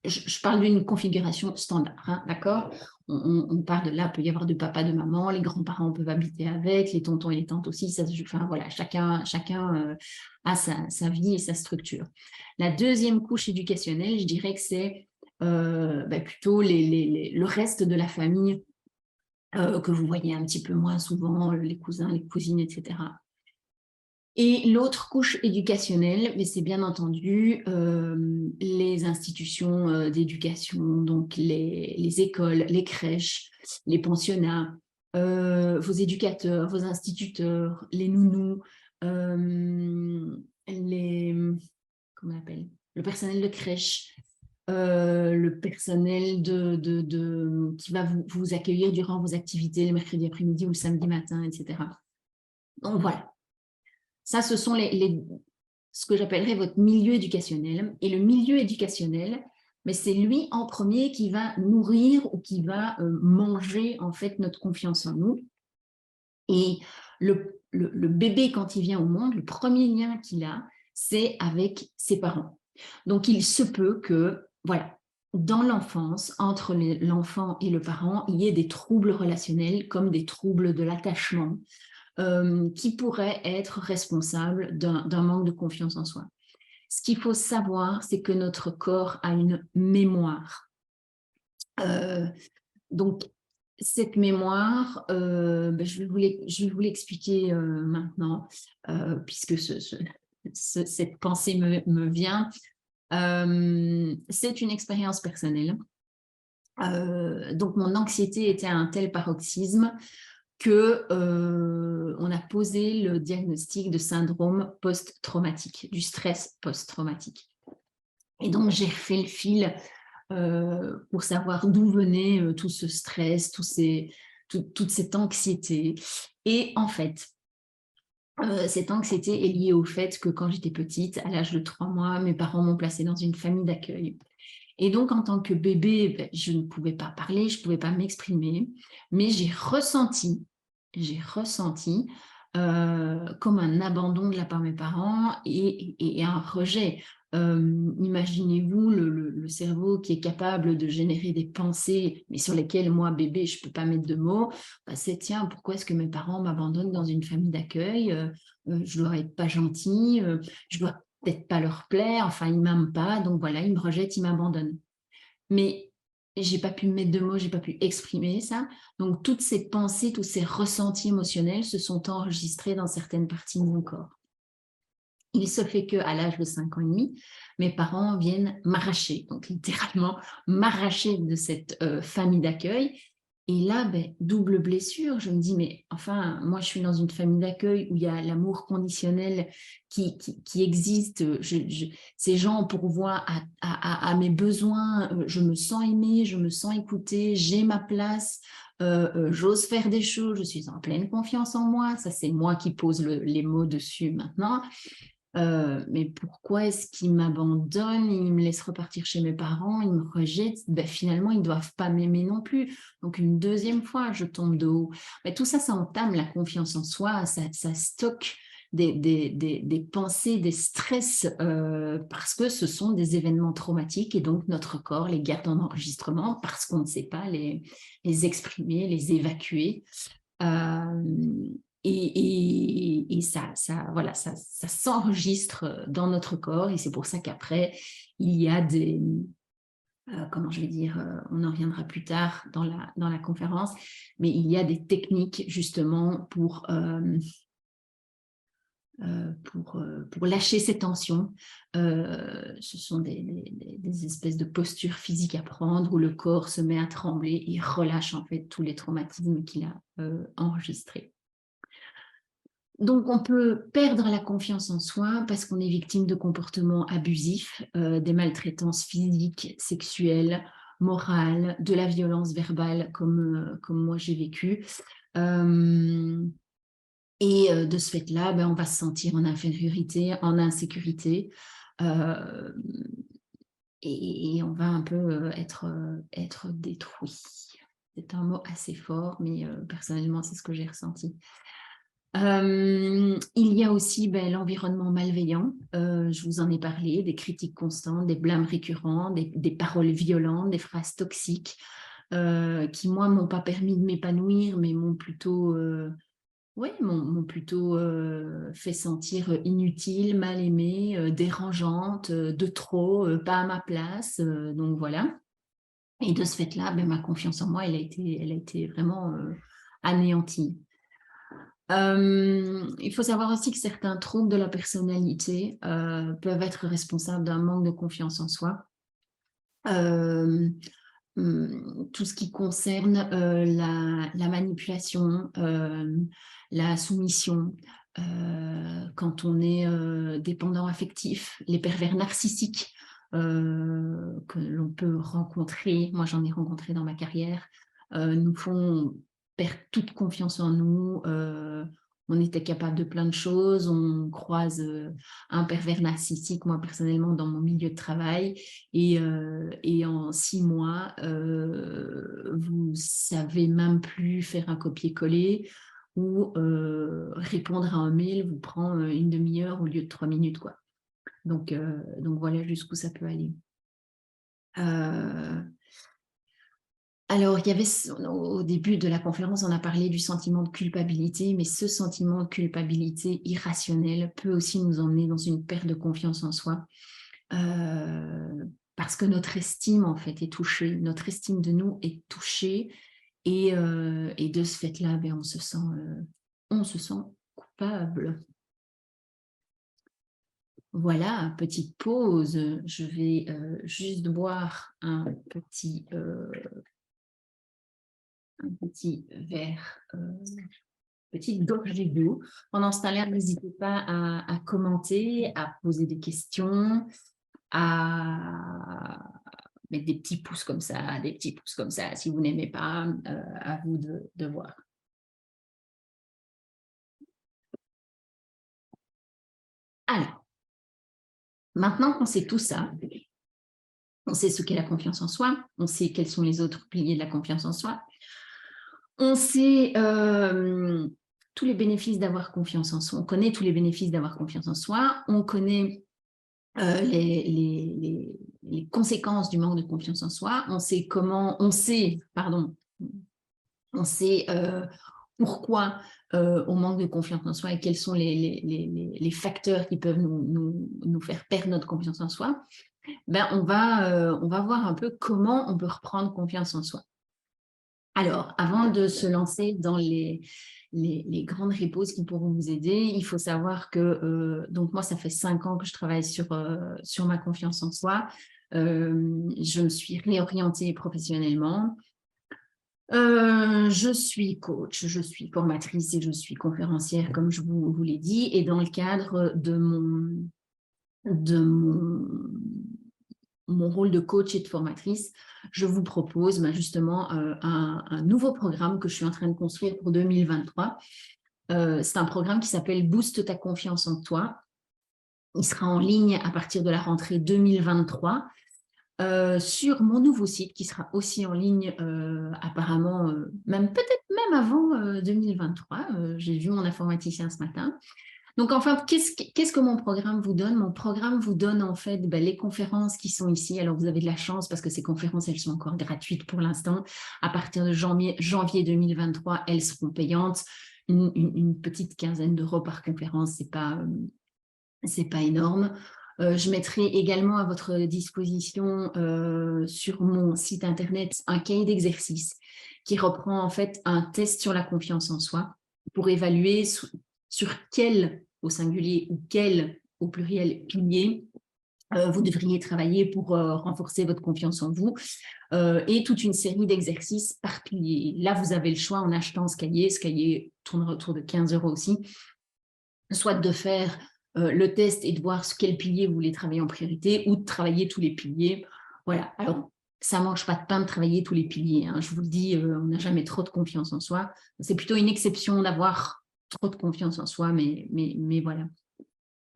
Je parle d'une configuration standard, hein, d'accord? On part de là, il peut y avoir de papa, de maman, les grands-parents peuvent habiter avec, les tontons et les tantes aussi, enfin voilà, chacun a sa vie et sa structure. La deuxième couche éducationnelle, je dirais que c'est plutôt le reste de la famille que vous voyez un petit peu moins souvent, les cousins, les cousines, etc. Et l'autre couche éducationnelle, mais c'est bien entendu les institutions d'éducation, donc les écoles, les crèches, les pensionnats, vos éducateurs, vos instituteurs, les nounous, comment on appelle, le personnel de crèche, le personnel qui va vous accueillir durant vos activités le mercredi après-midi ou le samedi matin, etc. Donc voilà. Ça, ce sont ce que j'appellerais votre milieu éducationnel. Et le milieu éducationnel, mais c'est lui en premier qui va nourrir ou qui va manger en fait notre confiance en nous. Et le bébé, quand il vient au monde, le premier lien qu'il a, c'est avec ses parents. Donc, il se peut que, voilà, dans l'enfance, entre l'enfant et le parent, il y ait des troubles relationnels comme des troubles de l'attachement, qui pourrait être responsable d'un manque de confiance en soi. Ce qu'il faut savoir, c'est que notre corps a une mémoire. Donc, cette mémoire, je vais vous l'expliquer maintenant, puisque cette pensée me vient. C'est une expérience personnelle. Donc, mon anxiété était à un tel paroxysme qu'on a posé le diagnostic de syndrome post-traumatique, du stress post-traumatique. Et donc, j'ai refait le fil pour savoir d'où venait tout ce stress, toute cette anxiété. Et en fait, cette anxiété est liée au fait que quand j'étais petite, à l'âge de 3 mois, mes parents m'ont placée dans une famille d'accueil. Et donc, en tant que bébé, je ne pouvais pas parler, je ne pouvais pas m'exprimer, mais j'ai ressenti comme un abandon de la part de mes parents et un rejet. Imaginez-vous le cerveau qui est capable de générer des pensées, mais sur lesquelles moi, bébé, je ne peux pas mettre de mots. C'est tiens, pourquoi est-ce que mes parents m'abandonnent dans une famille d'accueil? Je ne dois être pas gentille, je dois peut-être pas leur plaire, enfin, ils ne m'aiment pas, donc voilà, ils me rejettent, ils m'abandonnent. Mais j'ai pas pu mettre de mots, j'ai pas pu exprimer ça. Donc, toutes ces pensées, tous ces ressentis émotionnels se sont enregistrés dans certaines parties de mon corps. Il se fait qu'à l'âge de 5 ans et demi, mes parents viennent m'arracher, donc littéralement m'arracher de cette famille d'accueil. Et là, double blessure, je me dis, mais enfin, moi je suis dans une famille d'accueil où il y a l'amour conditionnel qui existe. Ces gens pourvoient à mes besoins, je me sens aimée, je me sens écoutée, j'ai ma place, j'ose faire des choses, je suis en pleine confiance en moi. Ça, c'est moi qui pose les mots dessus maintenant. Mais pourquoi est-ce qu'ils m'abandonnent, ils me laissent repartir chez mes parents, ils me rejettent, finalement ils ne doivent pas m'aimer non plus. Donc une deuxième fois, je tombe de haut. Tout ça, ça entame la confiance en soi, ça stocke des pensées, des stress, parce que ce sont des événements traumatiques et donc notre corps les garde en enregistrement parce qu'on ne sait pas les exprimer, les évacuer. Et voilà, ça s'enregistre dans notre corps et c'est pour ça qu'après, il y a comment je vais dire, on en reviendra plus tard dans la conférence, mais il y a des techniques justement pour lâcher ces tensions. Ce sont des espèces de postures physiques à prendre où le corps se met à trembler et relâche en fait tous les traumatismes qu'il a enregistrés. Donc, on peut perdre la confiance en soi parce qu'on est victime de comportements abusifs, des maltraitances physiques, sexuelles, morales, de la violence verbale comme moi j'ai vécu. Et de ce fait-là, on va se sentir en infériorité, en insécurité. Et on va un peu être détruit. C'est un mot assez fort, mais personnellement, c'est ce que j'ai ressenti. Il y a aussi l'environnement malveillant, je vous en ai parlé, des critiques constantes, des blâmes récurrents, des paroles violentes, des phrases toxiques qui, moi, m'ont pas permis de m'épanouir, mais m'ont plutôt, m'ont plutôt fait sentir inutile, mal aimée, dérangeante, de trop, pas à ma place, donc voilà. Et de ce fait-là, ma confiance en moi, elle a été vraiment anéantie. Il faut savoir aussi que certains troubles de la personnalité peuvent être responsables d'un manque de confiance en soi. Tout ce qui concerne la manipulation, la soumission, quand on est dépendant affectif, les pervers narcissiques que l'on peut rencontrer, moi j'en ai rencontré dans ma carrière, nous font perdre toute confiance en nous. On était capable de plein de choses, on croise un pervers narcissique, moi personnellement dans mon milieu de travail, et en 6 mois, vous ne savez même plus faire un copier-coller ou répondre à un mail vous prend une demi-heure au lieu de 3 minutes, quoi. Donc voilà jusqu'où ça peut aller. Alors, il y avait, au début de la conférence, on a parlé du sentiment de culpabilité, mais ce sentiment de culpabilité irrationnel peut aussi nous emmener dans une perte de confiance en soi, parce que notre estime, en fait, est touchée. Notre estime de nous est touchée, et de ce fait-là, on se sent coupable. Voilà, petite pause. Je vais juste boire un petit verre, petite gorgée d'eau. Pendant ce temps-là, n'hésitez pas à commenter, à poser des questions, à mettre des petits pouces comme ça, des petits pouces comme ça. Si vous n'aimez pas, à vous de voir. Alors, maintenant qu'on sait tout ça, on sait ce qu'est la confiance en soi, on sait quels sont les autres piliers de la confiance en soi, on sait tous les bénéfices d'avoir confiance en soi, on connaît tous les bénéfices d'avoir confiance en soi, on connaît les conséquences du manque de confiance en soi, on sait pourquoi on manque de confiance en soi et quels sont les facteurs qui peuvent nous faire perdre notre confiance en soi. On va voir un peu comment on peut reprendre confiance en soi. Alors, avant de se lancer dans les grandes répos qui pourront vous aider, il faut savoir que, donc moi, ça fait 5 ans que je travaille sur ma confiance en soi. Je me suis réorientée professionnellement. Je suis coach, je suis formatrice et je suis conférencière, comme je vous l'ai dit. Et dans le cadre de mon rôle de coach et de formatrice, je vous propose justement un nouveau programme que je suis en train de construire pour 2023. C'est un programme qui s'appelle « Booste ta confiance en toi ». Il sera en ligne à partir de la rentrée 2023 sur mon nouveau site qui sera aussi en ligne apparemment, peut-être même avant 2023. J'ai vu mon informaticien ce matin. Donc, enfin, qu'est-ce que mon programme vous donne? Mon programme vous donne en fait les conférences qui sont ici. Alors, vous avez de la chance parce que ces conférences, elles sont encore gratuites pour l'instant. À partir de janvier 2023, elles seront payantes. Une petite quinzaine d'euros par conférence, c'est pas énorme. Je mettrai également à votre disposition sur mon site internet un cahier d'exercices qui reprend en fait un test sur la confiance en soi pour évaluer sur quel, au singulier, ou quel, au pluriel, pilier, vous devriez travailler pour renforcer votre confiance en vous, et toute une série d'exercices par pilier. Là, vous avez le choix en achetant ce cahier tournera autour de 15 € aussi, soit de faire le test et de voir quel pilier vous voulez travailler en priorité, ou de travailler tous les piliers. Voilà, alors ça ne mange pas de pain de travailler tous les piliers, hein. Je vous le dis, on n'a jamais trop de confiance en soi. C'est plutôt une exception d'avoir trop de confiance en soi, mais voilà.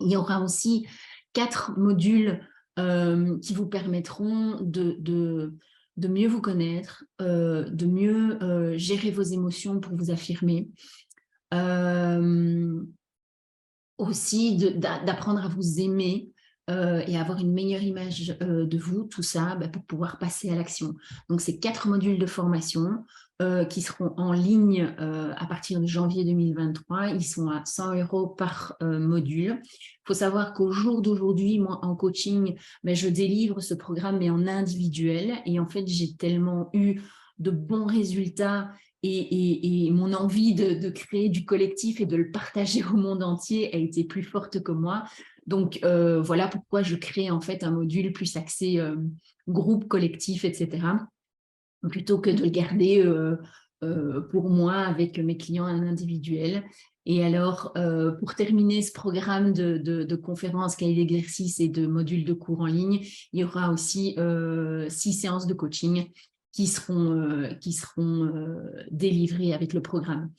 Il y aura aussi 4 modules qui vous permettront de mieux vous connaître, de mieux gérer vos émotions pour vous affirmer, Aussi d'apprendre à vous aimer et avoir une meilleure image de vous, tout ça, pour pouvoir passer à l'action. Donc, c'est 4 modules de formation qui seront en ligne à partir de janvier 2023. Ils sont à 100 € par module. Il faut savoir qu'au jour d'aujourd'hui, moi, en coaching, je délivre ce programme, mais en individuel. Et en fait, j'ai tellement eu de bons résultats et mon envie de créer du collectif et de le partager au monde entier a été plus forte que moi. Donc, voilà pourquoi je crée en fait un module plus axé groupe, collectif, etc. Plutôt que de le garder pour moi avec mes clients en individuel. Et alors, pour terminer ce programme de conférences, cahiers d'exercices et de modules de cours en ligne, il y aura aussi 6 séances de coaching qui seront délivrées avec le programme.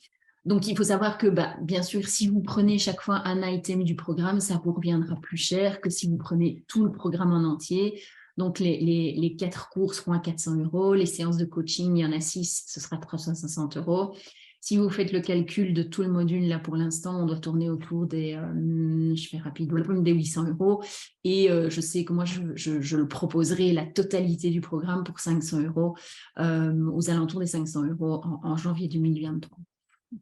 Donc, il faut savoir que, bien sûr, si vous prenez chaque fois un item du programme, ça vous reviendra plus cher que si vous prenez tout le programme en entier. Donc, les 4 cours seront à 400 €. Les séances de coaching, il y en a 6, ce sera 360 €. Si vous faites le calcul de tout le module, là, pour l'instant, on doit tourner autour des, je fais rapide, des 800 €. Et je sais que moi, je le proposerai la totalité du programme pour 500 €, aux alentours des 500 € en janvier 2023.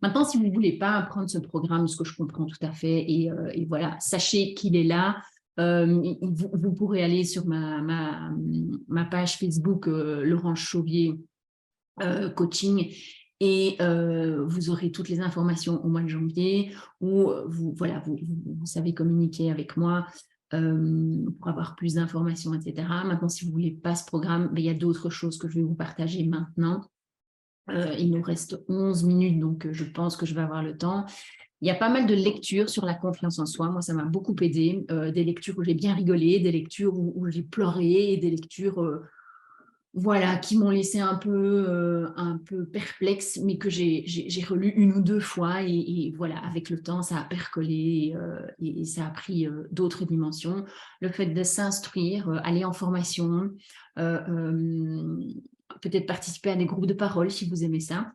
Maintenant, si vous ne voulez pas prendre ce programme, ce que je comprends tout à fait, et voilà, sachez qu'il est là. Vous pourrez aller sur ma page Facebook Laurence Chauvier Coaching et vous aurez toutes les informations au mois de janvier où vous savez communiquer avec moi pour avoir plus d'informations, etc. Maintenant, si vous ne voulez pas ce programme, il y a d'autres choses que je vais vous partager maintenant. Il nous reste 11 minutes, donc je pense que je vais avoir le temps. Il y a pas mal de lectures sur la confiance en soi. Moi, ça m'a beaucoup aidé. Des lectures où j'ai bien rigolé, des lectures où j'ai pleuré, et des lectures qui m'ont laissé un peu perplexe, mais que j'ai relu 1 ou 2 fois. Et voilà, avec le temps, ça a percolé et ça a pris d'autres dimensions. Le fait de s'instruire, aller en formation, peut-être participer à des groupes de parole si vous aimez ça.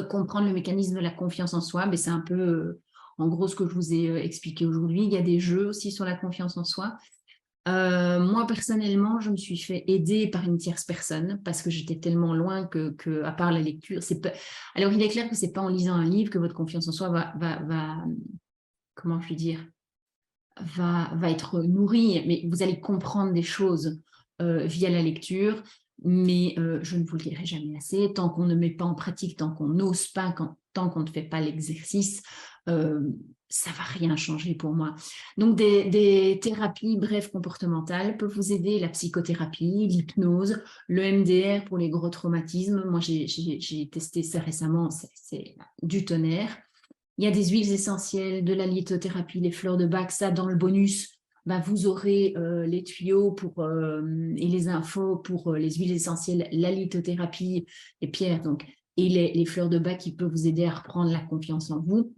Comprendre le mécanisme de la confiance en soi, c'est un peu en gros ce que je vous ai expliqué aujourd'hui. Il y a des jeux aussi sur la confiance en soi. Moi, personnellement, je me suis fait aider par une tierce personne parce que j'étais tellement loin que à part la lecture, alors il est clair que ce n'est pas en lisant un livre que votre confiance en soi va comment je vais dire, va être nourrie, mais vous allez comprendre des choses via la lecture. Mais je ne vous le dirai jamais assez, tant qu'on ne met pas en pratique, tant qu'on n'ose pas, tant qu'on ne fait pas l'exercice, ça ne va rien changer pour moi. Donc, des thérapies brèves comportementales peuvent vous aider, la psychothérapie, l'hypnose, le MDR pour les gros traumatismes. Moi, j'ai testé ça récemment, c'est du tonnerre. Il y a des huiles essentielles, de la lithothérapie, les fleurs de Bach, ça dans le bonus. Vous aurez les tuyaux et les infos pour les huiles essentielles, la lithothérapie, les pierres et les fleurs de Bach qui peuvent vous aider à reprendre la confiance en vous.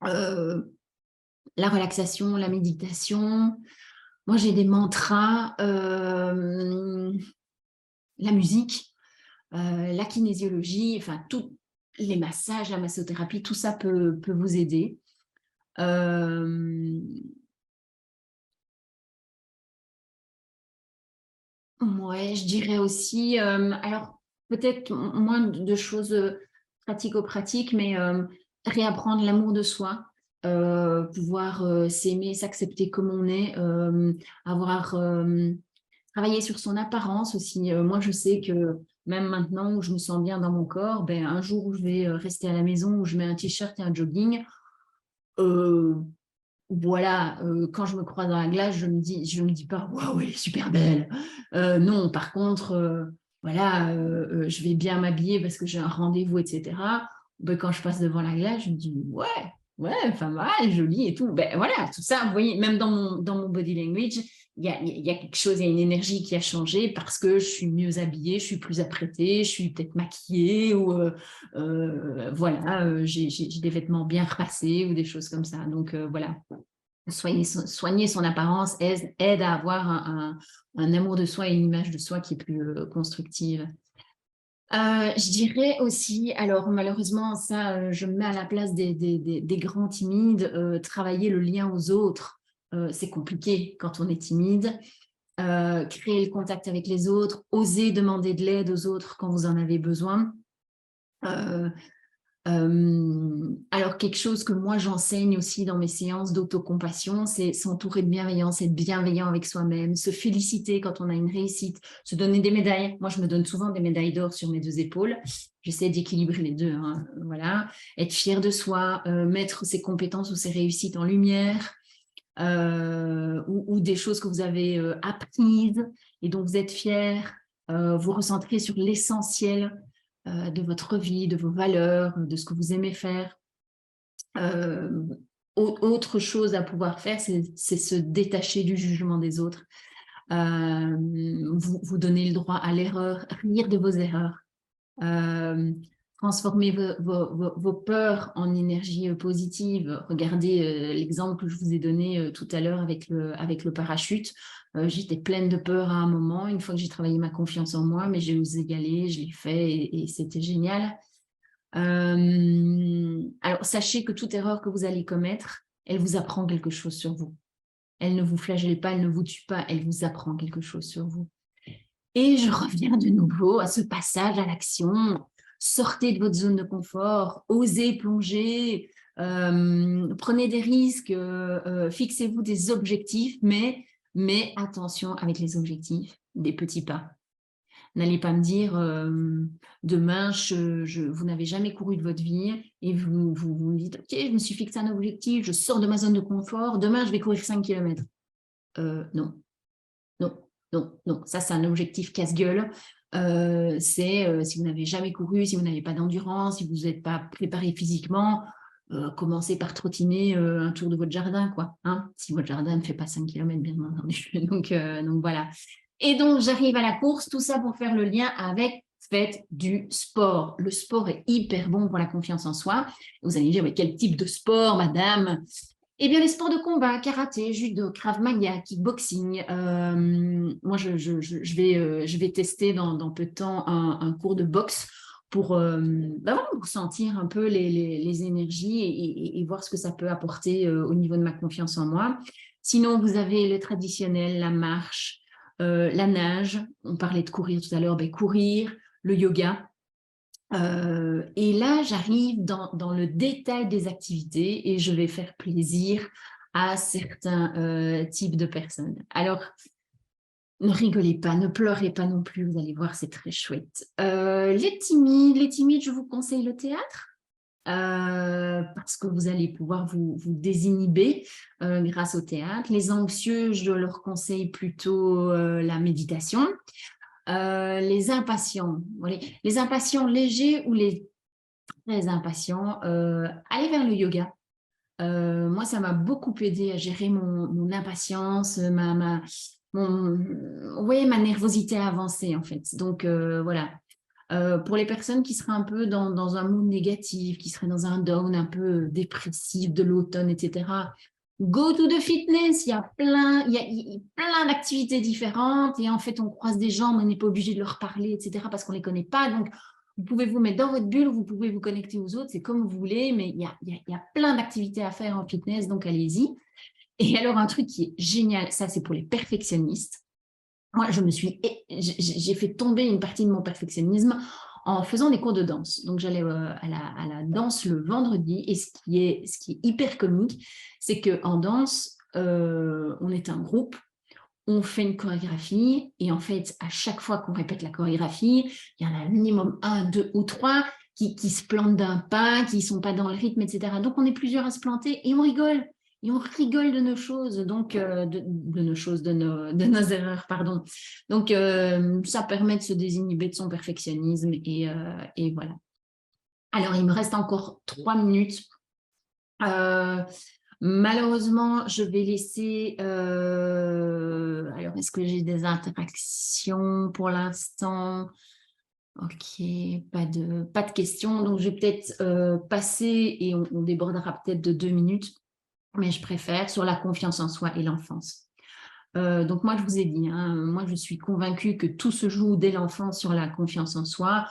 La relaxation, la méditation. Moi, j'ai des mantras, la musique, la kinésiologie, tous les massages, la massothérapie, tout ça peut vous aider. Ouais, je dirais aussi, alors peut-être moins de choses pratico-pratiques, mais réapprendre l'amour de soi, pouvoir s'aimer, s'accepter comme on est, travailler sur son apparence aussi. Moi, je sais que même maintenant où je me sens bien dans mon corps, un jour où je vais rester à la maison, où je mets un t-shirt et un jogging, quand je me croise dans la glace, je me dis pas waouh, elle est super belle. Non, par contre, je vais bien m'habiller parce que j'ai un rendez-vous, etc. Quand je passe devant la glace, je me dis ouais, pas mal, jolie et tout. Tout ça, vous voyez, même dans mon body language, il y a quelque chose, il y a une énergie qui a changé parce que je suis mieux habillée, je suis plus apprêtée, je suis peut-être maquillée ou j'ai des vêtements bien repassés ou des choses comme ça. Donc voilà, soigner son apparence aide à avoir un amour de soi et une image de soi qui est plus constructive. Je dirais aussi, alors malheureusement, ça, je me mets à la place des grands timides, travailler le lien aux autres, c'est compliqué quand on est timide. Créer le contact avec les autres, oser demander de l'aide aux autres quand vous en avez besoin. Alors, quelque chose que moi j'enseigne aussi dans mes séances d'autocompassion, c'est s'entourer de bienveillance, être bienveillant avec soi-même, se féliciter quand on a une réussite, se donner des médailles. Moi, je me donne souvent des médailles d'or sur mes 2 épaules. J'essaie d'équilibrer les deux, hein, voilà. Être fier de soi, mettre ses compétences ou ses réussites en lumière, ou des choses que vous avez apprises et dont vous êtes fier, vous recentrer sur l'essentiel de votre vie, de vos valeurs, de ce que vous aimez faire. Autre chose à pouvoir faire, c'est se détacher du jugement des autres. Vous donner le droit à l'erreur, rire de vos erreurs. Transformer vos peurs en énergie positive. Regardez l'exemple que je vous ai donné tout à l'heure avec le parachute. J'étais pleine de peur à un moment, une fois que j'ai travaillé ma confiance en moi, mais j'ai osé y aller, je l'ai fait et c'était génial. Alors, sachez que toute erreur que vous allez commettre, elle vous apprend quelque chose sur vous. Elle ne vous flagelle pas, elle ne vous tue pas, elle vous apprend quelque chose sur vous. Et je reviens de nouveau à ce passage à l'action. Sortez de votre zone de confort, osez plonger, prenez des risques, fixez-vous des objectifs, mais attention avec les objectifs, des petits pas. N'allez pas me dire, demain, vous n'avez jamais couru de votre vie et vous me dites, ok, je me suis fixé un objectif, je sors de ma zone de confort, demain, je vais courir 5 km. Non, non, non, non. Ça, c'est un objectif casse-gueule. Si vous n'avez jamais couru, si vous n'avez pas d'endurance, si vous n'êtes pas préparé physiquement, commencez par trottiner un tour de votre jardin, quoi. Hein, si votre jardin ne fait pas 5 km, bien entendu. Donc voilà. Et donc, j'arrive à la course, tout ça pour faire le lien avec faites du sport. Le sport est hyper bon pour la confiance en soi. Vous allez me dire, mais quel type de sport, madame? Eh bien, les sports de combat, karaté, judo, krav maga, kickboxing. Moi, je vais tester dans peu de temps un cours de boxe pour sentir un peu les énergies et voir ce que ça peut apporter au niveau de ma confiance en moi. Sinon, vous avez le traditionnel, la marche, la nage. On parlait de courir tout à l'heure, courir, le yoga. Et là, j'arrive dans le détail des activités et je vais faire plaisir à certains types de personnes. Alors, ne rigolez pas, ne pleurez pas non plus, vous allez voir, c'est très chouette. Les timides, je vous conseille le théâtre. Parce que vous allez pouvoir vous désinhiber grâce au théâtre. Les anxieux, je leur conseille plutôt la méditation. Les impatients, les impatients légers ou les très impatients, allez vers le yoga. Moi, ça m'a beaucoup aidé à gérer mon impatience, ma nervosité avancée, en fait. Donc, voilà. Pour les personnes qui seraient un peu dans un mood négatif, qui seraient dans un down un peu dépressif de l'automne, etc., go to the fitness, il y a plein d'activités différentes et en fait, on croise des gens, mais on n'est pas obligé de leur parler, etc., parce qu'on ne les connaît pas. Donc, vous pouvez vous mettre dans votre bulle, vous pouvez vous connecter aux autres, c'est comme vous voulez, mais il y a plein d'activités à faire en fitness, donc allez-y. Et alors, un truc qui est génial, ça, c'est pour les perfectionnistes. Moi, j'ai fait tomber une partie de mon perfectionnisme en faisant des cours de danse. Donc, j'allais à la danse le vendredi et ce qui est hyper comique, c'est qu'en danse, on est un groupe, on fait une chorégraphie et en fait, à chaque fois qu'on répète la chorégraphie, il y en a un minimum 1, 2 ou 3 qui se plantent d'un pas, qui ne sont pas dans le rythme, etc. Donc, on est plusieurs à se planter et on rigole. Et on rigole de nos choses, donc de nos choses, de nos erreurs, pardon. Donc, ça permet de se désinhiber de son perfectionnisme et voilà. Alors, il me reste encore 3 minutes. Malheureusement, je vais laisser... alors, est-ce que j'ai des interactions pour l'instant? Ok, pas de questions. Donc, je vais peut-être passer et on débordera peut-être de 2 minutes. Mais je préfère sur la confiance en soi et l'enfance. Donc moi, je vous ai dit, hein, moi, je suis convaincue que tout se joue dès l'enfance sur la confiance en soi.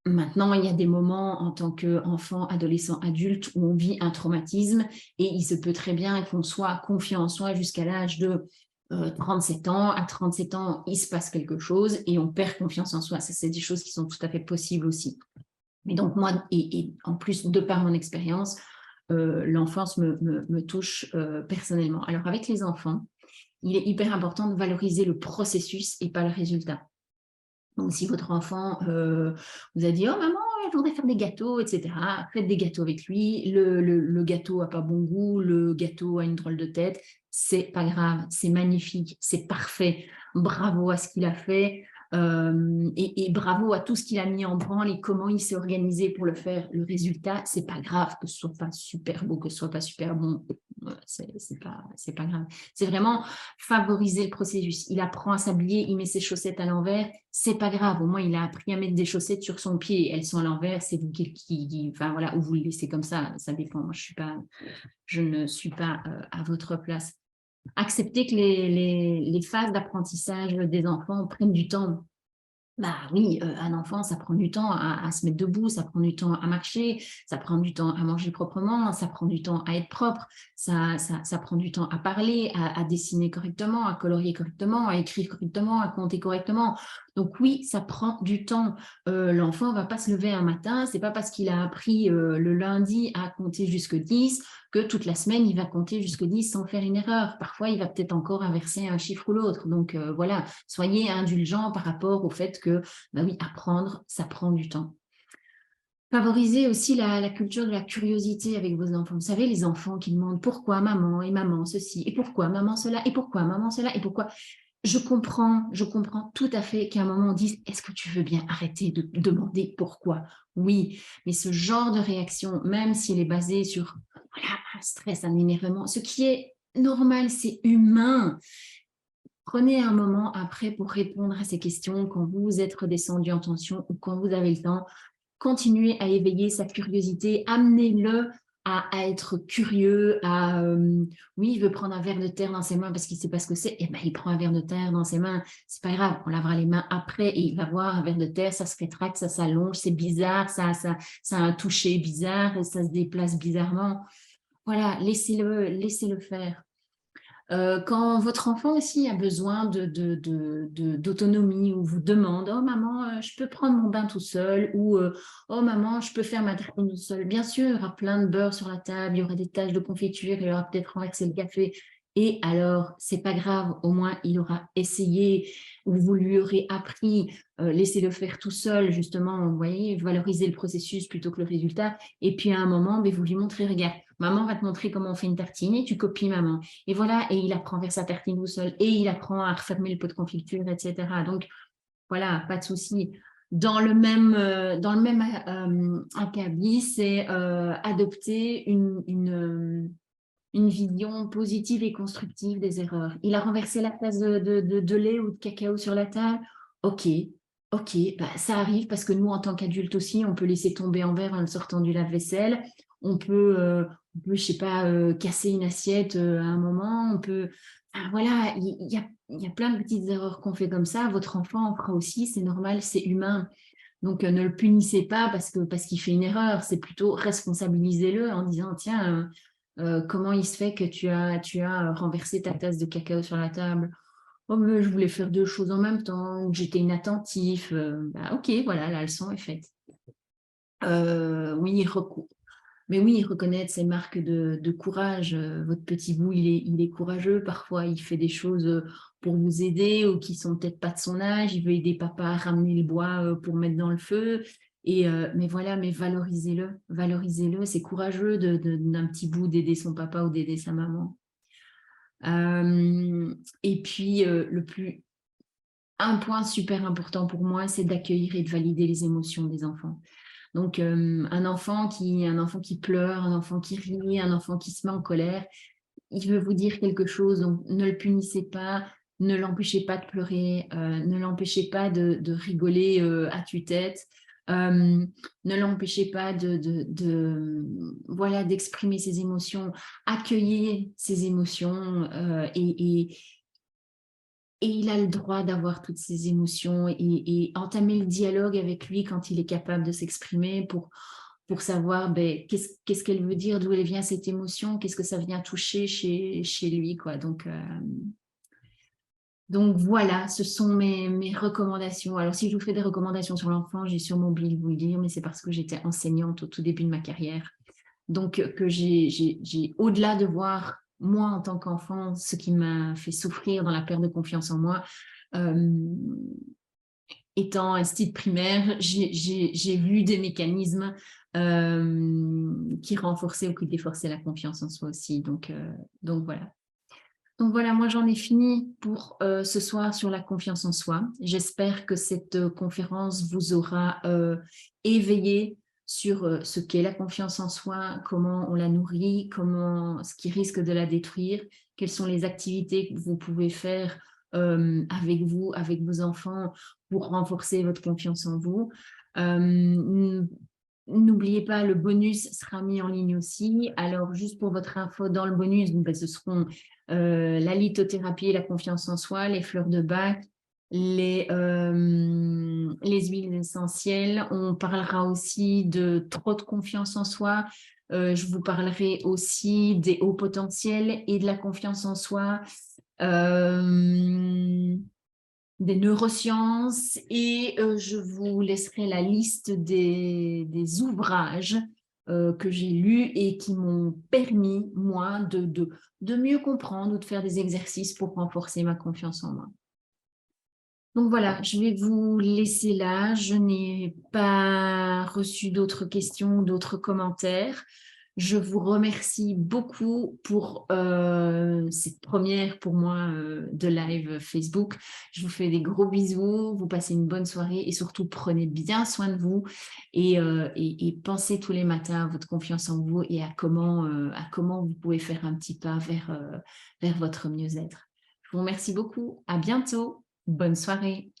Maintenant, il y a des moments en tant qu'enfant, adolescent, adulte où on vit un traumatisme et il se peut très bien qu'on soit confiant en soi jusqu'à l'âge de 37 ans. À 37 ans, il se passe quelque chose et on perd confiance en soi. Ça, c'est des choses qui sont tout à fait possibles aussi. Mais donc moi, et en plus, de par mon expérience, l'enfance me touche personnellement. Alors avec les enfants, il est hyper important de valoriser le processus et pas le résultat. Donc, si votre enfant vous a dit « Oh maman, je voudrais faire des gâteaux, etc. » Faites des gâteaux avec lui. Le gâteau n'a pas bon goût, le gâteau a une drôle de tête. C'est pas grave, c'est magnifique, c'est parfait. Bravo à ce qu'il a fait et bravo à tout ce qu'il a mis en branle et comment il s'est organisé pour le faire. Le résultat, c'est pas grave que ce soit pas super beau, que ce soit pas super bon. C'est pas grave. C'est vraiment favoriser le processus. Il apprend à s'habiller, il met ses chaussettes à l'envers, c'est pas grave. Au moins, il a appris à mettre des chaussettes sur son pied. Elles sont à l'envers, c'est vous enfin voilà, ou vous le laissez comme ça dépend. Moi, je ne suis pas à votre place. Accepter que les phases d'apprentissage des enfants prennent du temps. Bah oui, un enfant, ça prend du temps à se mettre debout, ça prend du temps à marcher, ça prend du temps à manger proprement, ça prend du temps à être propre, ça prend du temps à parler, à dessiner correctement, à colorier correctement, à écrire correctement, à compter correctement. Donc oui, ça prend du temps. L'enfant ne va pas se lever un matin, c'est pas parce qu'il a appris le lundi à compter jusque 10 que toute la semaine, il va compter jusque 10 sans faire une erreur. Parfois, il va peut-être encore inverser un chiffre ou l'autre. Donc voilà, soyez indulgents par rapport au fait que, bah oui, apprendre, ça prend du temps. Favorisez aussi la culture de la curiosité avec vos enfants. Vous savez, les enfants qui demandent pourquoi maman et maman ceci, et pourquoi maman cela, et pourquoi maman cela, et pourquoi. Je comprends tout à fait qu'à un moment on dise « Est-ce que tu veux bien arrêter de demander pourquoi ?» Oui, mais ce genre de réaction, même s'il est basé sur voilà, un stress, un énervement, ce qui est normal, c'est humain. Prenez un moment après pour répondre à ces questions quand vous êtes redescendu en tension ou quand vous avez le temps. Continuez à éveiller sa curiosité, amenez-le à être curieux, oui, il veut prendre un verre de terre dans ses mains parce qu'il ne sait pas ce que c'est, et ben, il prend un verre de terre dans ses mains, c'est pas grave, on lavera les mains après et il va voir un verre de terre, ça se rétracte, ça s'allonge, c'est bizarre, ça a un toucher bizarre, ça se déplace bizarrement. Voilà, laissez-le faire. Quand votre enfant aussi a besoin d'autonomie ou vous demande « Oh maman, je peux prendre mon bain tout seul » ou « Oh maman, je peux faire ma tartine tout seul ». Bien sûr, il y aura plein de beurre sur la table, il y aura des taches de confiture, il aura peut-être renversé le café. Et alors, c'est pas grave, au moins il aura essayé ou vous lui aurez appris, laissez-le faire tout seul, justement, vous voyez, valoriser le processus plutôt que le résultat. Et puis à un moment, vous lui montrez « Regarde, maman va te montrer comment on fait une tartine et tu copies maman ». Et voilà, et il apprend à faire sa tartine tout seul, et il apprend à refermer le pot de confiture, etc. Donc, voilà, pas de souci. Dans le même acabit, c'est adopter une vision positive et constructive des erreurs. Il a renversé la tasse de lait ou de cacao sur la table. Ok, bah, ça arrive parce que nous, en tant qu'adultes aussi, on peut laisser tomber un verre en le sortant du lave-vaisselle. On peut, je sais pas, casser une assiette à un moment. Enfin, voilà, il y a plein de petites erreurs qu'on fait comme ça. Votre enfant en fera aussi, c'est normal, c'est humain. Donc, ne le punissez pas parce qu'il fait une erreur. C'est plutôt responsabilisez-le en disant « Tiens, comment il se fait que tu as renversé ta tasse de cacao sur la table ?» « Oh, mais je voulais faire deux choses en même temps, j'étais inattentif. Bah, ok, voilà, la leçon est faite. Oui, mais oui, reconnaître ces marques de courage. Votre petit bout, il est courageux. Parfois, il fait des choses pour vous aider ou qui sont peut-être pas de son âge. Il veut aider papa à ramener le bois pour mettre dans le feu. Mais voilà, mais valorisez-le. Valorisez-le. C'est courageux d'un petit bout d'aider son papa ou d'aider sa maman. Et puis, un point super important pour moi, c'est d'accueillir et de valider les émotions des enfants. Donc, un enfant qui pleure, un enfant qui rit, un enfant qui se met en colère, il veut vous dire quelque chose, donc ne le punissez pas, ne l'empêchez pas de pleurer, ne l'empêchez pas de rigoler à tue-tête, ne l'empêchez pas voilà, d'exprimer ses émotions, accueillez ses émotions et Et il a le droit d'avoir toutes ces émotions et entamer le dialogue avec lui quand il est capable de s'exprimer pour savoir ben, qu'est-ce qu'elle veut dire, d'où elle vient cette émotion, qu'est-ce que ça vient toucher chez lui, quoi. Donc voilà, ce sont mes recommandations. Alors si je vous fais des recommandations sur l'enfant, j'ai sûrement oublié de vous le dire, mais c'est parce que j'étais enseignante au tout début de ma carrière. Donc que j'ai au-delà de voir moi en tant qu'enfant, ce qui m'a fait souffrir dans la perte de confiance en moi, euh, étant un style primaire, j'ai vu des mécanismes qui renforçaient ou qui déforçaient la confiance en soi aussi. Donc voilà. Donc voilà, moi j'en ai fini pour ce soir sur la confiance en soi. J'espère que cette conférence vous aura éveillé sur ce qu'est la confiance en soi, comment on la nourrit, ce qui risque de la détruire, quelles sont les activités que vous pouvez faire avec vous, avec vos enfants pour renforcer votre confiance en vous. N'oubliez pas, le bonus sera mis en ligne aussi. Alors, juste pour votre info, dans le bonus, ce seront la lithothérapie et la confiance en soi, les fleurs de bac, les huiles essentielles. On parlera aussi de trop de confiance en soi. Je vous parlerai aussi des hauts potentiels et de la confiance en soi, des neurosciences, et je vous laisserai la liste des ouvrages que j'ai lus et qui m'ont permis, moi, de mieux comprendre ou de faire des exercices pour renforcer ma confiance en moi. Donc voilà, je vais vous laisser là. Je n'ai pas reçu d'autres questions, d'autres commentaires. Je vous remercie beaucoup pour cette première pour moi de live Facebook. Je vous fais des gros bisous, vous passez une bonne soirée et surtout prenez bien soin de vous et pensez tous les matins à votre confiance en vous et à comment vous pouvez faire un petit pas vers votre mieux-être. Je vous remercie beaucoup. À bientôt. Bonne soirée.